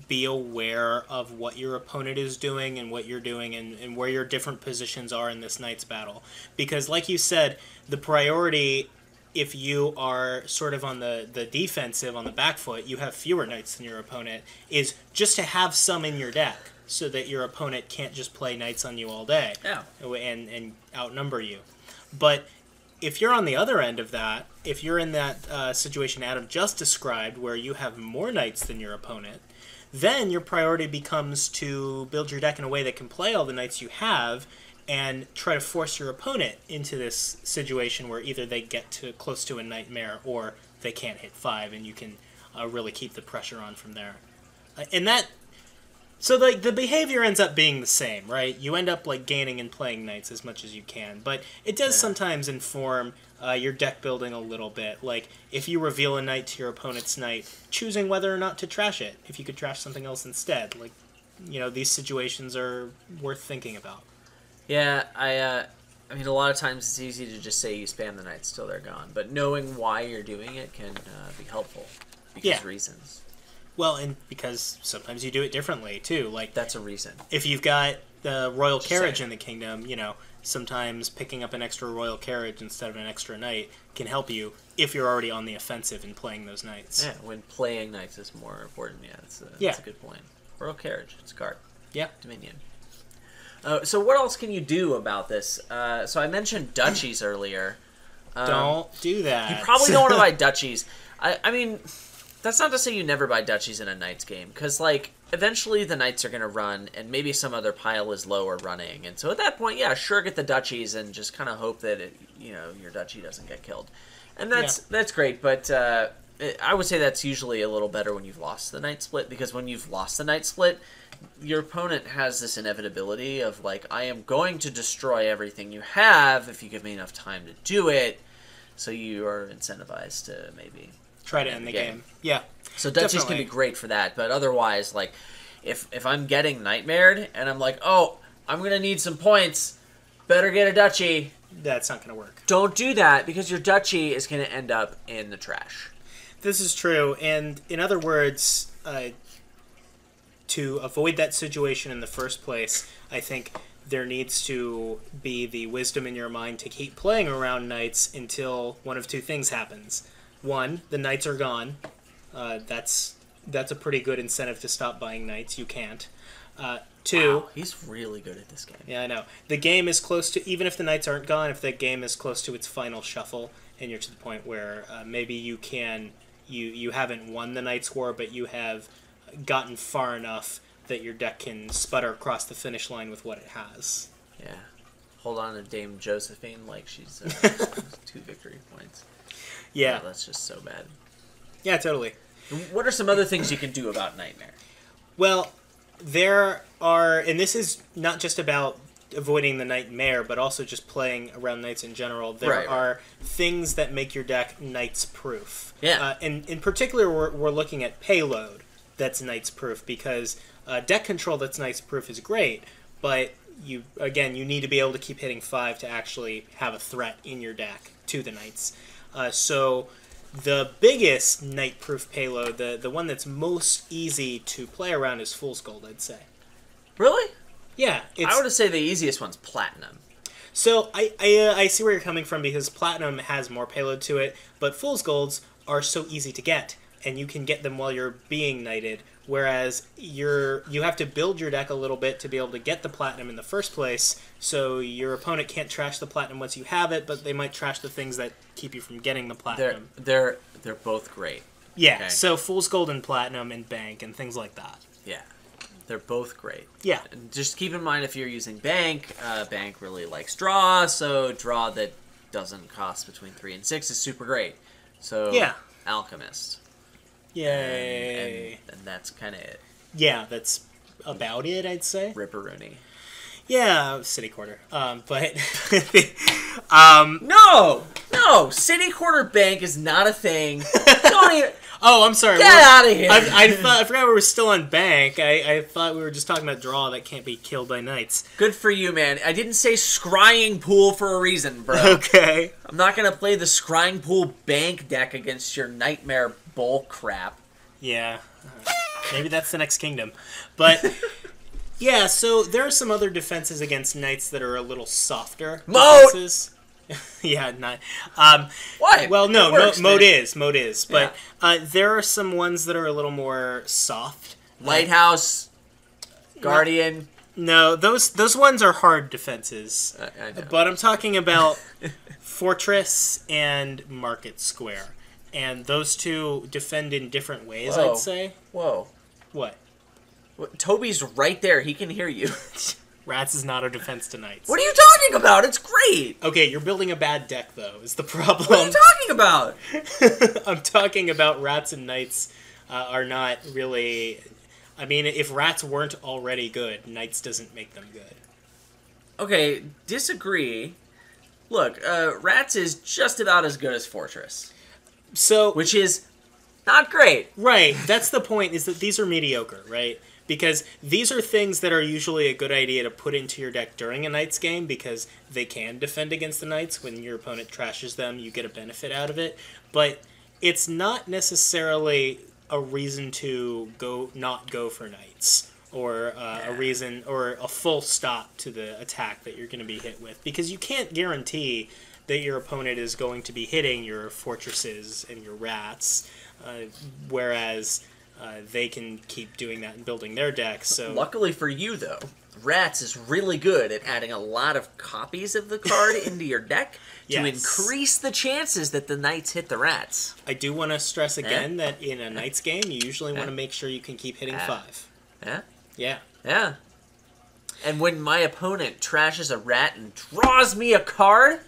be aware of what your opponent is doing and what you're doing and where your different positions are in this knight's battle. Because like you said, the priority, if you are sort of on the defensive, on the back foot, you have fewer knights than your opponent, is just to have some in your deck so that your opponent can't just play knights on you all day and outnumber you. But if you're on the other end of that, if you're in that situation Adam just described where you have more knights than your opponent, then your priority becomes to build your deck in a way that can play all the knights you have and try to force your opponent into this situation where either they get to close to a nightmare or they can't hit 5, and you can really keep the pressure on from there. So the behavior ends up being the same, right? You end up like gaining and playing knights as much as you can, but it does sometimes inform your deck building a little bit. Like if you reveal a knight to your opponent's knight, choosing whether or not to trash it. If you could trash something else instead, like these situations are worth thinking about. Yeah, I mean a lot of times it's easy to just say you spam the knights till they're gone, but knowing why you're doing it can be helpful because reasons. Well, and because sometimes you do it differently, too. Like that's a reason. If you've got the royal carriage in the kingdom, sometimes picking up an extra royal carriage instead of an extra knight can help you if you're already on the offensive and playing those knights. Yeah, when playing knights is more important. Yeah, that's a good point. Royal carriage, it's a card. Yeah. Dominion. So what else can you do about this? So I mentioned duchies earlier. Don't do that. You probably don't want to buy duchies. I mean... That's not to say you never buy duchies in a Knights game, because, like, eventually the Knights are going to run, and maybe some other pile is low or running. And so at that point, yeah, sure, get the duchies and just kind of hope that, your duchy doesn't get killed. And that's great, but I would say that's usually a little better when you've lost the Knight split, because when you've lost the Knight split, your opponent has this inevitability of, like, I am going to destroy everything you have if you give me enough time to do it, so you are incentivized to maybe... try to end the game. Yeah. So duchies can be great for that, but otherwise, like, if I'm getting nightmared and I'm like, oh, I'm going to need some points, better get a duchy. That's not going to work. Don't do that, because your duchy is going to end up in the trash. This is true, and in other words, to avoid that situation in the first place, I think there needs to be the wisdom in your mind to keep playing around knights until one of two things happens. One, the knights are gone. That's a pretty good incentive to stop buying knights. You can't. Two, wow, he's really good at this game. Yeah, I know. The game is close to, even if the knights aren't gone, if the game is close to its final shuffle, and you're to the point where maybe you haven't won the Knights War, but you have gotten far enough that your deck can sputter across the finish line with what it has. Yeah. Hold on to Dame Josephine like she's 2 victory points. Yeah. Oh, that's just so bad. Yeah, totally. What are some other things you can do about Nightmare? Well, there are, and this is not just about avoiding the Nightmare, but also just playing around Knights in general. There are things that make your deck Knights-proof. Yeah. And in particular, we're looking at payload that's Knights-proof, because deck control that's Knights-proof is great, but you need to be able to keep hitting 5 to actually have a threat in your deck to the Knights. So the biggest Knight-proof payload, the one that's most easy to play around, is Fool's Gold, I'd say. Really? Yeah. I would say the easiest one's Platinum. So I see where you're coming from, because Platinum has more payload to it, but Fool's Golds are so easy to get, and you can get them while you're being knighted, whereas you have to build your deck a little bit to be able to get the Platinum in the first place, so your opponent can't trash the Platinum once you have it, but they might trash the things that keep you from getting the Platinum. They're both great. Yeah, okay. So Fool's Gold and Platinum and Bank and things like that. Yeah. They're both great. Yeah. And just keep in mind, if you're using Bank, Bank really likes draw, so draw that doesn't cost between 3 and 6 is super great. So, yeah. Alchemist. Yay. And that's kind of it. Yeah, that's about it, I'd say. Ripperoonie. Yeah, City Quarter. But... No! City Quarter Bank is not a thing. Don't even... Oh, I'm sorry. Get out of here! I forgot we were still on Bank. I thought we were just talking about draw that can't be killed by knights. Good for you, man. I didn't say Scrying Pool for a reason, bro. Okay. I'm not going to play the Scrying Pool Bank deck against your Nightmare bull crap. Yeah. Maybe that's the next kingdom. But, yeah, so there are some other defenses against knights that are a little softer. Defenses. Yeah, not. Why? Well, no, works, mode is, but yeah. there are some ones that are a little more soft. Lighthouse, Guardian. No, those ones are hard defenses. I know. But I'm talking about Fortress and Market Square, and those two defend in different ways. Whoa. I'd say. Whoa. What? Toby's right there. He can hear you. Rats is not a defense to knights. What are you talking about? It's great. Okay, you're building a bad deck, though, is the problem. What are you talking about? I'm talking about rats and knights are not really... I mean, if rats weren't already good, knights doesn't make them good. Okay, disagree. Look, rats is just about as good as Fortress. So... Which is not great. Right, that's the point, is that these are mediocre, right? Because these are things that are usually a good idea to put into your deck during a Knights game, because they can defend against the Knights. When your opponent trashes them, you get a benefit out of it. But it's not necessarily a reason to not go for Knights, or a reason, or a full stop to the attack that you're going to be hit with. Because you can't guarantee that your opponent is going to be hitting your fortresses and your rats, whereas... they can keep doing that and building their decks. So luckily for you, though, Rats is really good at adding a lot of copies of the card into your deck to increase the chances that the Knights hit the Rats. I do want to stress again that in a Knights game, you usually want to make sure you can keep hitting 5. Yeah? Yeah. Yeah. And when my opponent trashes a rat and draws me a card,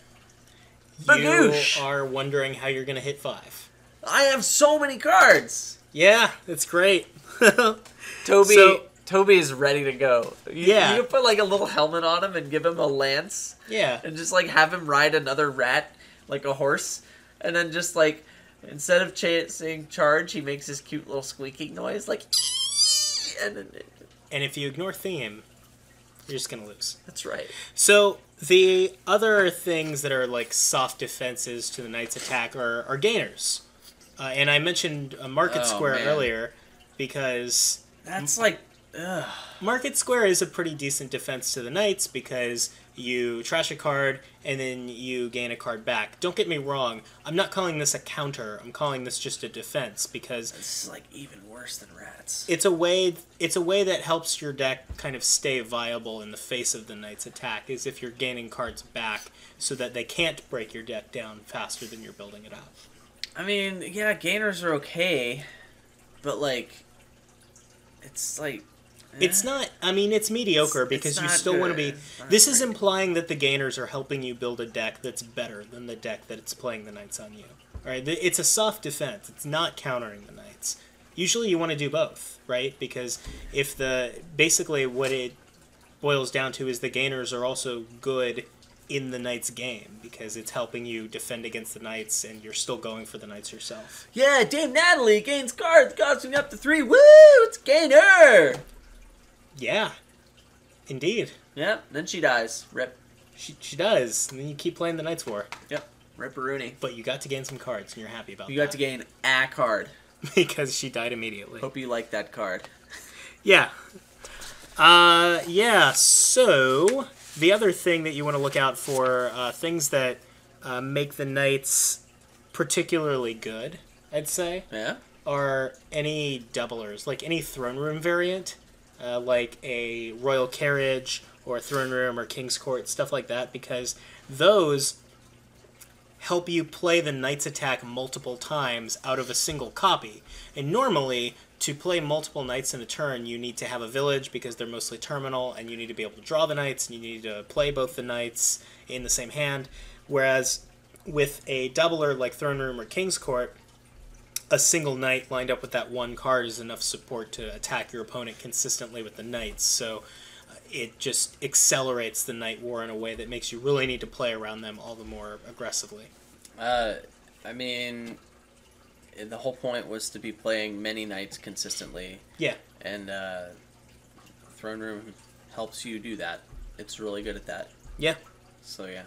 bagoosh! You are wondering how you're going to hit 5. I have so many cards! Yeah, that's great. Toby is ready to go. You can put like a little helmet on him and give him a lance. Yeah. And just like have him ride another rat like a horse. And then just like, instead of saying charge, he makes this cute little squeaking noise like... And if you ignore theme, you're just going to lose. That's right. So the other things that are like soft defenses to the Knight's attack are gainers. And I mentioned Market Square earlier because... That's like... Ugh. Market Square is a pretty decent defense to the knights because you trash a card and then you gain a card back. Don't get me wrong, I'm not calling this a counter, I'm calling this just a defense because... This is like even worse than rats. It's a way that helps your deck kind of stay viable in the face of the knight's attack, is if you're gaining cards back so that they can't break your deck down faster than you're building it up. I mean, yeah, gainers are okay, but like... It's like... It's not... I mean, it's mediocre because you still want to be... This is implying that the gainers are helping you build a deck that's better than the deck that it's playing the knights on you. Alright, it's a soft defense. It's not countering the knights. Usually you want to do both, right? Because if basically what it boils down to is the gainers are also good in the knights game because it's helping you defend against the knights and you're still going for the knights yourself. Yeah, Dame Natalie gains cards costing up to 3. Woo! It's gainer! Yeah, indeed. Yep, then she dies. Rip. She does, and then you keep playing the Knights War. Yep, Ripperoonie. But you got to gain some cards, and you're happy about that. You got to gain a card. Because she died immediately. Hope you like that card. Yeah. Yeah, so the other thing that you want to look out for, things that make the Knights particularly good, I'd say, are any doublers, like any Throne Room variant. Like a Royal Carriage or a Throne Room or King's Court, stuff like that, because those help you play the Knight's attack multiple times out of a single copy. And normally, to play multiple Knights in a turn, you need to have a village because they're mostly terminal, and you need to be able to draw the Knights, and you need to play both the Knights in the same hand. Whereas with a doubler like Throne Room or King's Court, a single knight lined up with that one card is enough support to attack your opponent consistently with the knights. So it just accelerates the Knight War in a way that makes you really need to play around them all the more aggressively. I mean, the whole point was to be playing many knights consistently. Yeah. And Throne Room helps you do that. It's really good at that. Yeah. So, yeah.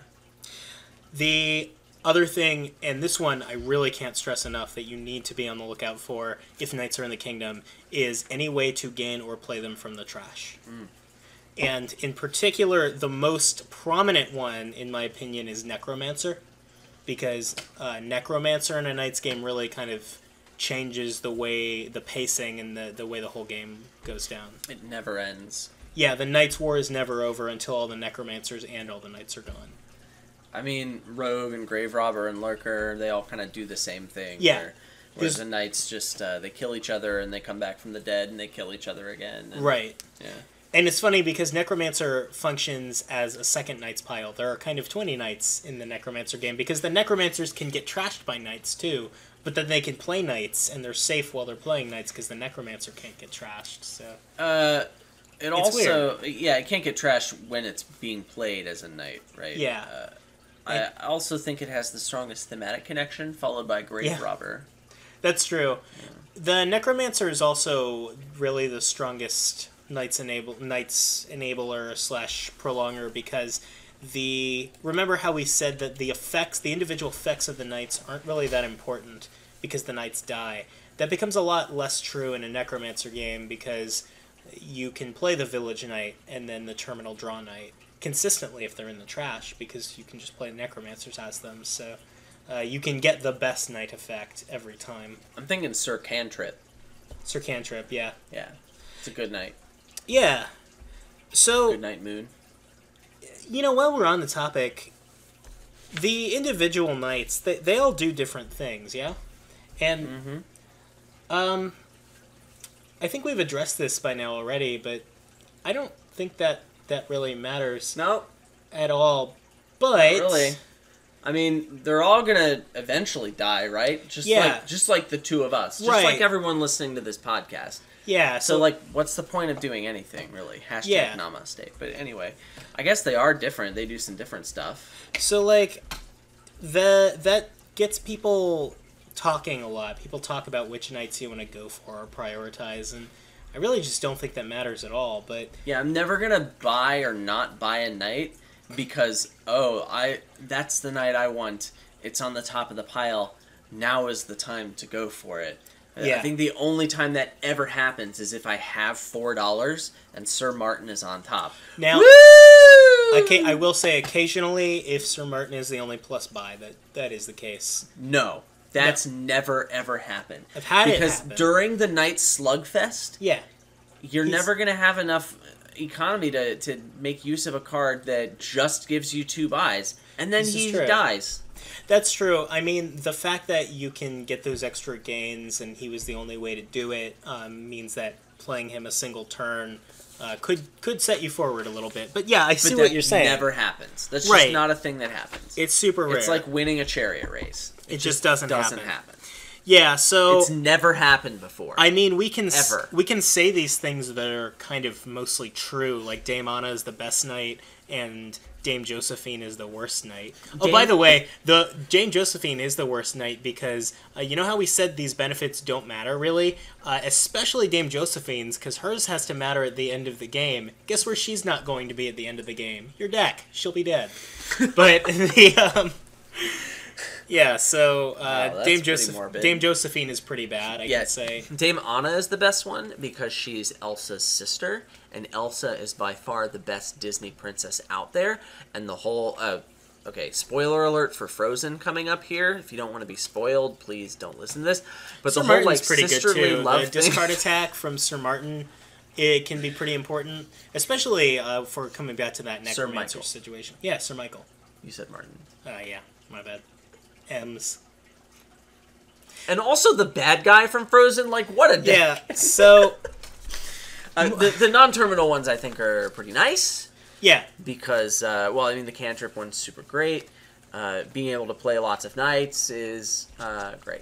The other thing, and this one I really can't stress enough that you need to be on the lookout for if Knights are in the Kingdom, is any way to gain or play them from the trash. And in particular, the most prominent one, in my opinion, is Necromancer. Because Necromancer in a Knights game really kind of changes the pacing and the way the whole game goes down. It never ends. Yeah, the Knights War is never over until all the Necromancers and all the Knights are gone. I mean, Rogue and Graverobber and Lurker, they all kind of do the same thing. Yeah. Where the Knights just, they kill each other and they come back from the dead and they kill each other again. And, right. Yeah. And it's funny because Necromancer functions as a second Knights pile. There are kind of 20 Knights in the Necromancer game because the Necromancers can get trashed by Knights too, but then they can play Knights and they're safe while they're playing Knights because the Necromancer can't get trashed. So it also, yeah, it can't get trashed when it's being played as a Knight, right? Yeah. I also think it has the strongest thematic connection, followed by Graverobber. Yeah, that's true. Yeah. The Necromancer is also really the strongest Knights enabler / prolonger because remember how we said that the individual effects of the Knights aren't really that important because the Knights die. That becomes a lot less true in a Necromancer game because you can play the Village Knight and then the Terminal Draw Knight consistently if they're in the trash because you can just play Necromancers as them, so you can get the best Knight effect every time. I'm thinking Sir Cantrip. Sir Cantrip, yeah. Yeah, it's a good Knight. Yeah. So... Good Night Moon. You know, while we're on the topic, the individual Knights, they all do different things, yeah? And, I think we've addressed this by now already, but I don't think that really matters at all. But not really. I mean, they're all gonna eventually die, right? Just like the two of us. Just like everyone listening to this podcast. Yeah. So like, what's the point of doing anything, really? Hashtag Namaste. But anyway, I guess they are different. They do some different stuff. So like, that gets people talking a lot. People talk about which Knights you want to go for or prioritize, and I really just don't think that matters at all. But yeah, I'm never gonna buy or not buy a Knight because that's the Knight I want. It's on the top of the pile. now is the time to go for it. Yeah. I think the only time that ever happens is if I have $4 and Sir Martin is on top. Now, Woo! I will say occasionally, if Sir Martin is the only plus buy, that is the case. No. That's never, ever happened. I've had it because happen. during the night slugfest, Yeah. you're never going to have enough economy to make use of a card that just gives you 2 buys. And then he dies. That's true. I mean, the fact that you can get those extra gains and he was the only way to do it means that playing him a single turn could set you forward a little bit. But yeah, I see what you're saying. But that never happens. That's just not a thing that happens. It's super rare. It's like winning a chariot race. It just doesn't happen. Yeah, so it's never happened before. I mean, we can say these things that are kind of mostly true, like Dame Anna is the best knight and Dame Josephine is the worst knight. Oh, by the way, the Dame Josephine is the worst knight because you know how we said these benefits don't matter really, especially Dame Josephine's, because hers has to matter at the end of the game. Guess where she's not going to be at the end of the game? Your deck. She'll be dead. But the yeah, so Dame Josephine is pretty bad, I can say. Dame Anna is the best one because she's Elsa's sister, and Elsa is by far the best Disney princess out there. And the whole, okay, spoiler alert for Frozen coming up here. If you don't want to be spoiled, please don't listen to this. But Sir the whole Martin's pretty good too. Love the discard attack from Sir Martin, it can be pretty important, especially for coming back to that necromancer situation. Yeah, Sir Michael. You said Martin. Yeah, my bad. M's. And also the bad guy from Frozen, like, what a dick. Yeah, so... the non-terminal ones, I think, are pretty nice. Yeah. Because, well, I mean, the cantrip one's super great. Being able to play lots of knights is great.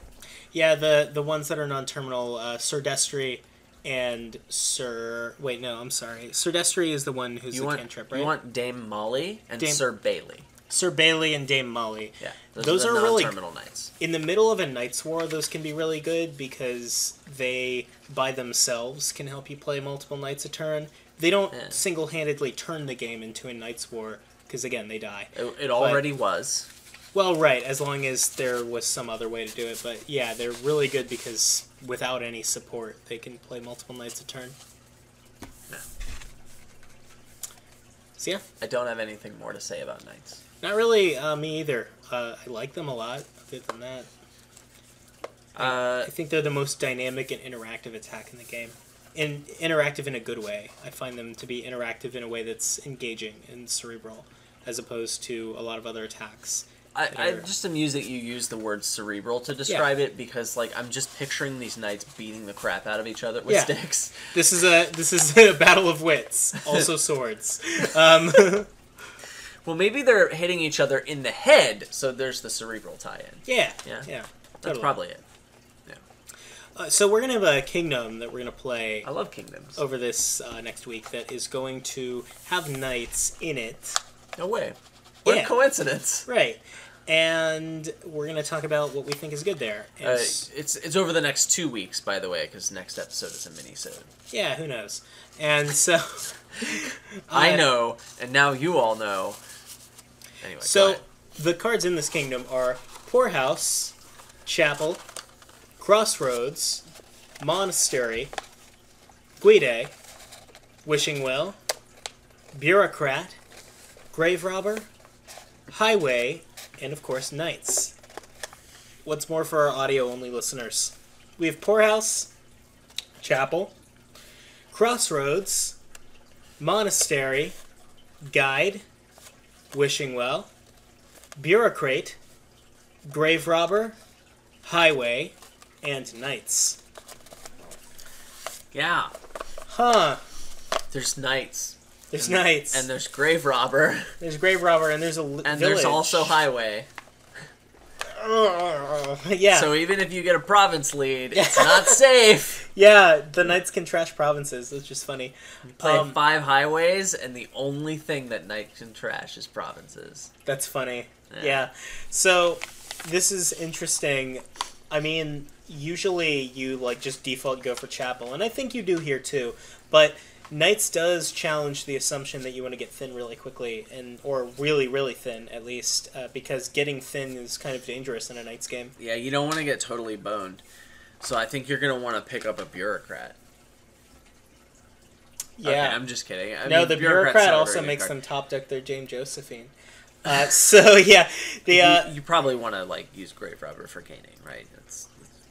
Yeah, the ones that are non-terminal, Sir Destry and Sir... Wait, no, I'm sorry. Sir Destry is the one who's the cantrip, right? You want Dame Molly and Sir Bailey. Sir Bailey and Dame Molly. Yeah, those are really non-terminal knights. In the middle of a Knights War, those can be really good because they, by themselves, can help you play multiple knights a turn. They don't single-handedly turn the game into a Knights War because, again, they die. It already was. Well, right, as long as there was some other way to do it. But, yeah, they're really good because without any support, they can play multiple knights a turn. No. So, yeah. I don't have anything more to say about knights. Not really me either. I like them a lot. Other than that, I think they're the most dynamic and interactive attack in the game. And interactive in a good way. I find them to be interactive in a way that's engaging and cerebral, as opposed to a lot of other attacks. I'm just amused that you use the word cerebral to describe it because, like, I'm just picturing these knights beating the crap out of each other with sticks. This is a battle of wits, also swords. Well, maybe they're hitting each other in the head, so there's the cerebral tie-in. Yeah. That's totally. probably it. So we're going to have a kingdom that we're going to play. I love kingdoms. Over this next week that is going to have knights in it. No way. What a coincidence. Right. And we're going to talk about what we think is good there. It's over the next 2 weeks, by the way, because next episode is a mini-sode. Yeah, who knows? And so... I know, and now you all know. Anyway, so the cards in this kingdom are Poorhouse, Chapel, Crossroads, Monastery, Guide, Wishing Well, Bureaucrat, Graverobber, Highway, and of course Knights. What's more for our audio-only listeners? We have Poorhouse, Chapel, Crossroads, Monastery, Guide, Wishing Well, Bureaucrat, Graverobber, Highway, and Knights. Yeah. Huh. There's Knights. There's Knights. And there's Graverobber. There's Graverobber, and there's a village. And there's also Highway. Yeah. So even if you get a province lead, it's not safe. Yeah, the Knights can trash provinces. It's just funny. You play 5 highways, and the only thing that Knights can trash is provinces. That's funny. Yeah. So this is interesting. I mean, usually you like just default go for Chapel, and I think you do here too. But Knights does challenge the assumption that you want to get thin really quickly, or really, really thin, at least, because getting thin is kind of dangerous in a Knights game. Yeah, you don't want to get totally boned. So I think you're going to want to pick up a Bureaucrat. Yeah. Okay, I'm just kidding. I no, mean, the Bureaucrat's Bureaucrat not a also very good makes card. them top deck their Dame Josephine. So, yeah. You probably want to, like, use Graverobber for caning, right? It's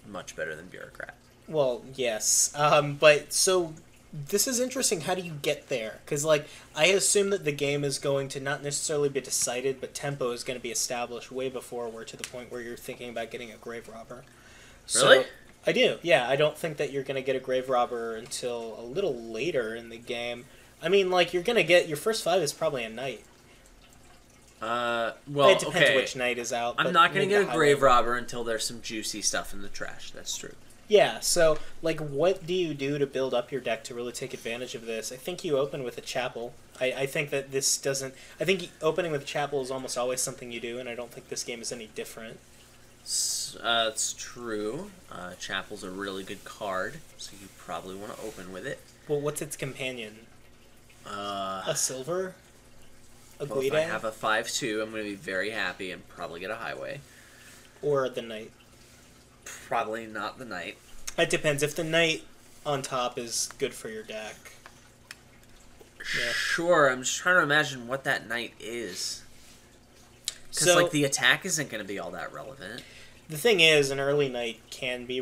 much better than Bureaucrat. Well, yes. But, so, this is interesting. How do you get there? Because, like, I assume that the game is going to not necessarily be decided, but tempo is going to be established way before we're to the point where you're thinking about getting a Graverobber. Really? I do, yeah. I don't think that you're going to get a Graverobber until a little later in the game. I mean, like, you're going to get... Your first 5 is probably a Knight. Well, it depends okay. which Knight is out. I'm but not going to maybe get a the highway- Graverobber until there's some juicy stuff in the trash. That's true. Yeah, so, like, what do you do to build up your deck to really take advantage of this? I think you open with a Chapel. I think that this doesn't... I think opening with a Chapel is almost always something you do, and I don't think this game is any different. It's true. Chapel's a really good card, so you probably want to open with it. Well, what's its companion? A silver? A Well, if I Guide? have a 5/2, I'm going to be very happy and probably get a highway. Or the Knight? Probably not the Knight. It depends. If the Knight on top is good for your deck. Yeah. Sure, I'm just trying to imagine what that Knight is. Because, So, like, the attack isn't going to be all that relevant. the thing is, an early Knight can be...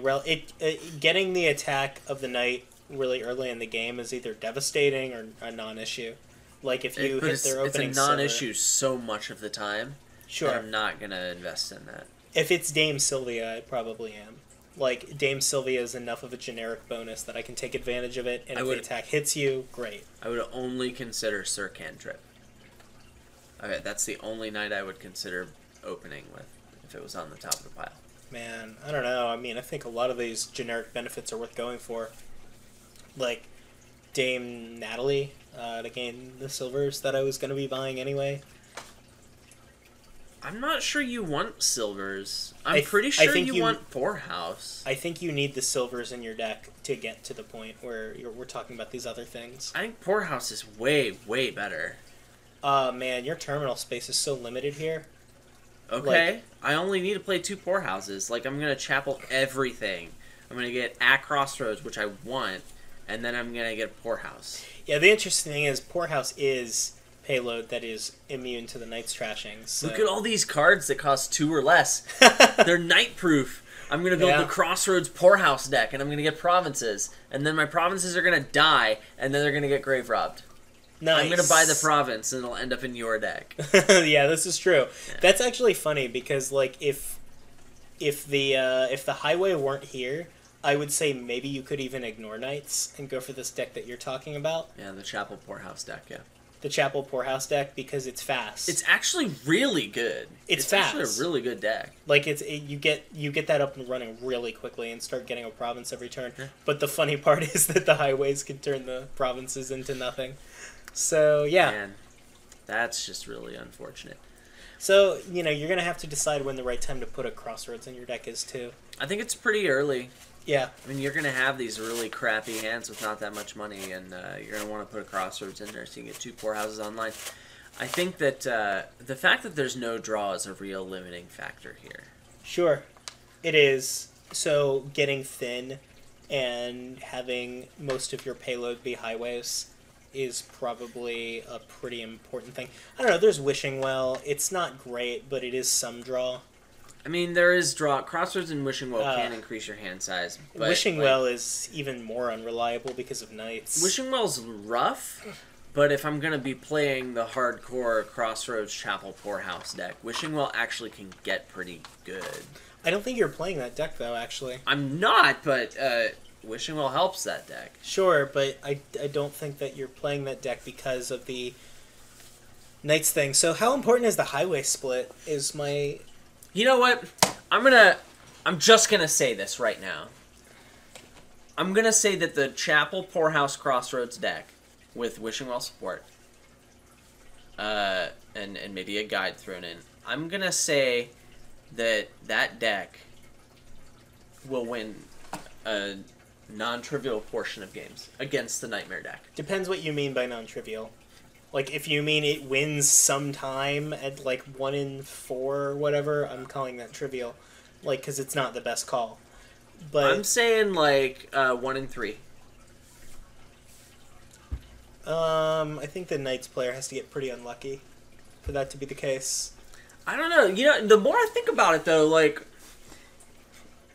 getting the attack of the Knight really early in the game is either devastating or a non-issue. Like, if you hit their opening It's a non-issue silver, so much of the time sure. that I'm not going to invest in that. If it's Dame Sylvia, I probably am. Like, Dame Sylvia is enough of a generic bonus that I can take advantage of it, and if the attack hits you, great. I would only consider Sir Cantrip. Okay, that's the only Knight I would consider opening with if it was on the top of the pile. Man, I don't know. I mean, I think a lot of these generic benefits are worth going for. Like, Dame Natalie, to gain the silvers that I was going to be buying anyway. I'm not sure you want silvers. I'm I pretty sure think you you- want Poorhouse. I think you need the silvers in your deck to get to the point where we're talking about these other things. I think Poorhouse is way, way better. Man, your terminal space is so limited here. Okay, I only need to play 2 Poorhouses. Like, I'm going to Chapel everything. I'm going to get at Crossroads, which I want, and then I'm going to get a Poorhouse. Yeah, the interesting thing is Poorhouse is payload that is immune to the Knight's trashing. So. Look at all these cards that cost 2 or less. They're Knight-proof. I'm going to build Yeah. the Crossroads Poorhouse deck, and I'm going to get Provinces. And then my Provinces are going to die, and then they're going to get Grave Robbed. Nice. I'm going to buy the Province, and it'll end up in your deck. Yeah, this is true. Yeah. That's actually funny because, like, if the highway weren't here, I would say maybe you could even ignore Knights and go for this deck that you're talking about, Yeah, the Chapel Poorhouse deck, yeah. the Chapel Poorhouse deck, because it's fast. It's actually really good. It's actually fast. a really good deck. Like you get that up and running really quickly and start getting a province every turn. Yeah. But the funny part is that the highways can turn the provinces into nothing. So yeah. Man, that's just really unfortunate. So you're gonna have to decide when the right time to put a Crossroads in your deck is too. I think it's pretty early. Yeah. I mean, you're going to have these really crappy hands with not that much money, and you're going to want to put a Crossroads in there so you can get 2 Poorhouses online. I think that the fact that there's no draw is a real limiting factor here. Sure, it is. So getting thin and having most of your payload be highways is probably a pretty important thing. I don't know, there's Wishing Well. It's not great, but it is some draw. I mean, there is draw. Crossroads and Wishing Well can increase your hand size. But, Wishing Well is even more unreliable because of Knights. Wishing Well's rough, but if I'm going to be playing the hardcore Crossroads Chapel Poorhouse deck, Wishing Well actually can get pretty good. I don't think you're playing that deck, though, actually. I'm not, but Wishing Well helps that deck. Sure, but I don't think that you're playing that deck because of the Knights thing. So how important is the highway split is my... You know what? I'm just gonna say this right now. I'm gonna say that the Chapel Poorhouse Crossroads deck with Wishing Well support, and maybe a guide thrown in. I'm gonna say that deck will win a non-trivial portion of games against the Nightmare deck. Depends what you mean by non-trivial. Like, if you mean it wins sometime at, like, 1 in 4 or whatever, I'm calling that trivial. Like, because it's not the best call. But I'm saying, like, 1 in 3. I think the Knights player has to get pretty unlucky for that to be the case. I don't know. You know, the more I think about it, though, like,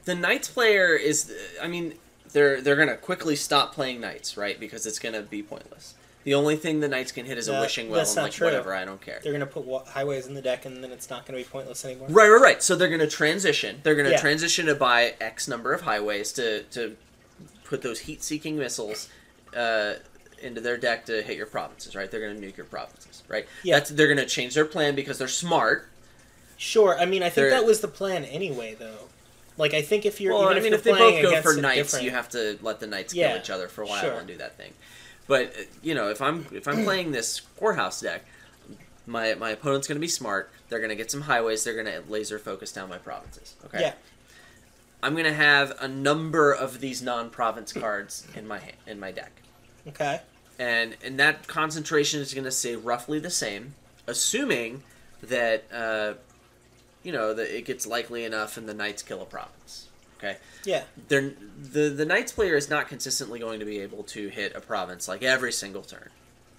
the Knights player is, I mean, they're going to quickly stop playing Knights, right? Because it's going to be pointless. The only thing the Knights can hit is a Wishing Well and, like, whatever, I don't care. They're going to put highways in the deck, and then it's not going to be pointless anymore. Right. So they're going to transition. They're going to transition to buy X number of highways to put those heat-seeking missiles into their deck to hit your provinces, right? They're going to nuke your provinces, right? Yeah. They're going to change their plan because they're smart. Sure. I mean, I think that was the plan anyway, though. Like, I think if you're if they both go for Knights, you have to let the Knights kill each other for a while and do that thing. But you know, if I'm playing this Courthouse deck, my opponent's going to be smart. They're going to get some highways. They're going to laser focus down my provinces. Okay. Yeah. I'm going to have a number of these non-province cards in my deck. Okay. And that concentration is going to stay roughly the same, assuming that that it gets likely enough and the Knights kill a province. Okay. Yeah. The Knights player is not consistently going to be able to hit a province like every single turn.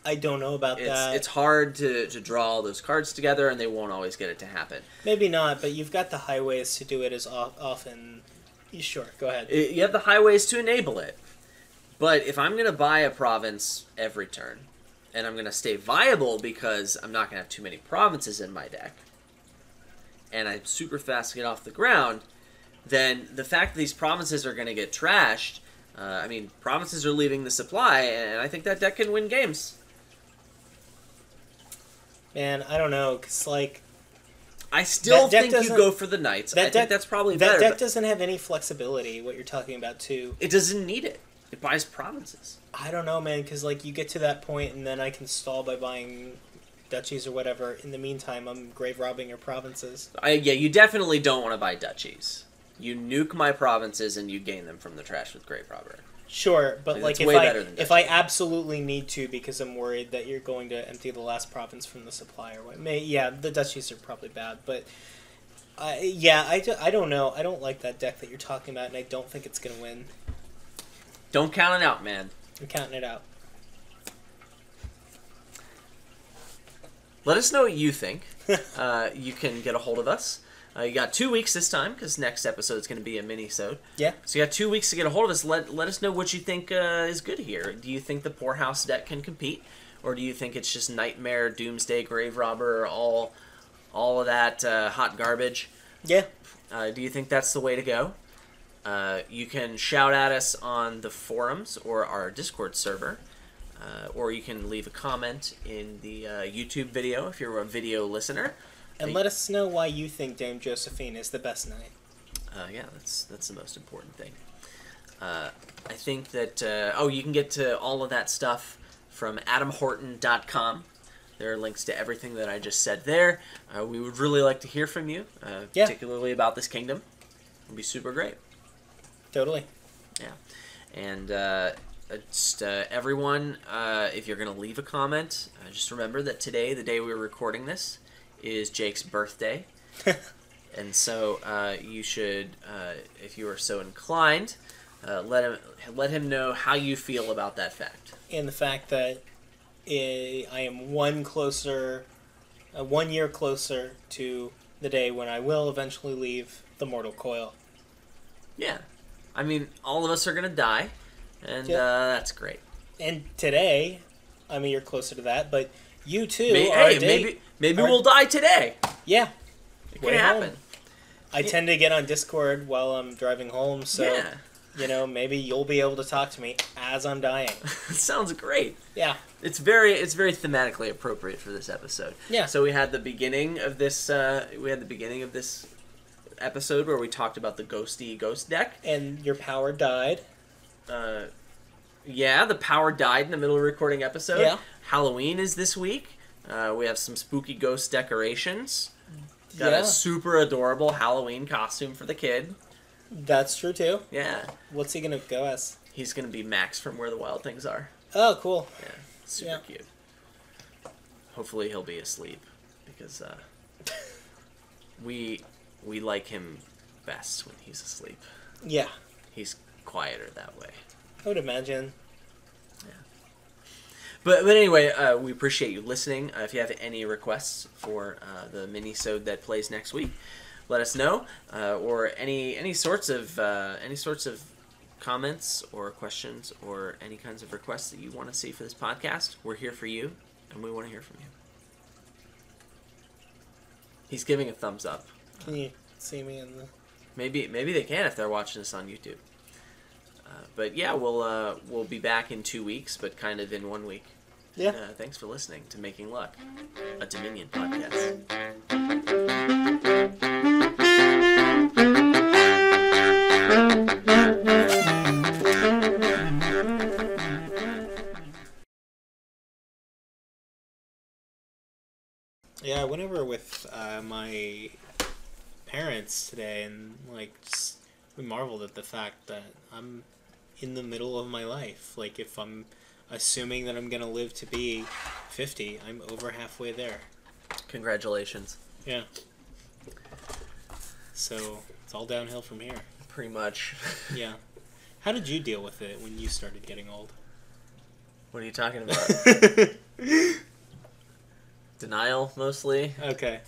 I don't know about that. It's hard to draw all those cards together, and they won't always get it to happen. Maybe not, but you've got the highways to do it as often. Sure, go ahead. You have the highways to enable it. But if I'm going to buy a province every turn, and I'm going to stay viable because I'm not going to have too many provinces in my deck, and I'm super fast to get off the ground, then the fact that these provinces are going to get trashed, provinces are leaving the supply, and I think that deck can win games. Man, I don't know, because, like... I still think you go for the Knights. I think that's probably better. That deck doesn't have any flexibility, what you're talking about, too. It doesn't need it. It buys provinces. I don't know, man, because, like, you get to that point, and then I can stall by buying duchies or whatever. In the meantime, I'm grave robbing your provinces. You definitely don't want to buy duchies. You nuke my provinces, and you gain them from the trash with Graverobber. Sure, but like if I absolutely need to because I'm worried that you're going to empty the last province from the supply or what, the duchies are probably bad, but I don't know. I don't like that deck that you're talking about, and I don't think it's going to win. Don't count it out, man. I'm counting it out. Let us know what you think. You can get a hold of us. You got 2 weeks this time, because next episode is going to be a mini-sode. Yeah. So you got 2 weeks to get a hold of us. Let us know what you think is good here. Do you think the Poorhouse deck can compete? Or do you think it's just Nightmare, Doomsday, Graverobber, all of that hot garbage? Yeah. Do you think that's the way to go? You can shout at us on the forums or our Discord server. Or you can leave a comment in the YouTube video if you're a video listener. And let us know why you think Dame Josephine is the best knight. That's the most important thing. I think that... you can get to all of that stuff from adamhorton.com. There are links to everything that I just said there. We would really like to hear from you, particularly about this kingdom. It would be super great. Totally. Yeah. And everyone, if you're going to leave a comment, just remember that today, the day we're recording this, is Jake's birthday. And so you should, if you are so inclined, let him know how you feel about that fact. And the fact that I am 1 year closer to the day when I will eventually leave the mortal coil. Yeah. I mean, all of us are going to die, and that's great. And today, I'm a year closer to that, but you too Maybe we'll die today. Yeah. It can happen. I tend to get on Discord while I'm driving home, so maybe you'll be able to talk to me as I'm dying. Sounds great. Yeah. It's very thematically appropriate for this episode. Yeah. So we had the beginning of this episode where we talked about the ghosty ghost deck. And your power died. The power died in the middle of recording episode. Yeah. Halloween is this week. We have some spooky ghost decorations. Got a super adorable Halloween costume for the kid. That's true, too. Yeah. What's he going to go as? He's gonna be Max from Where the Wild Things Are. Oh, cool. Yeah, super cute. Hopefully he'll be asleep because we like him best when he's asleep. Yeah. He's quieter that way. I would imagine. Yeah. But anyway, we appreciate you listening. If you have any requests for the mini-sode that plays next week, let us know. Or any sorts of comments or questions or any kinds of requests that you want to see for this podcast. We're here for you, and we want to hear from you. He's giving a thumbs up. Can you see me in the... Maybe they can if they're watching this on YouTube. But yeah, we'll be back in 2 weeks, but kind of in 1 week. Yeah. Thanks for listening to Making Luck, a Dominion podcast. Yeah, I went over with my parents today, and just we marveled at the fact that I'm in the middle of my life. Like, if I'm assuming that I'm gonna live to be 50, I'm over halfway there. Congratulations. Yeah. So it's all downhill from here. Pretty much. Yeah. How did you deal with it when you started getting old? What are you talking about? Denial, mostly. Okay.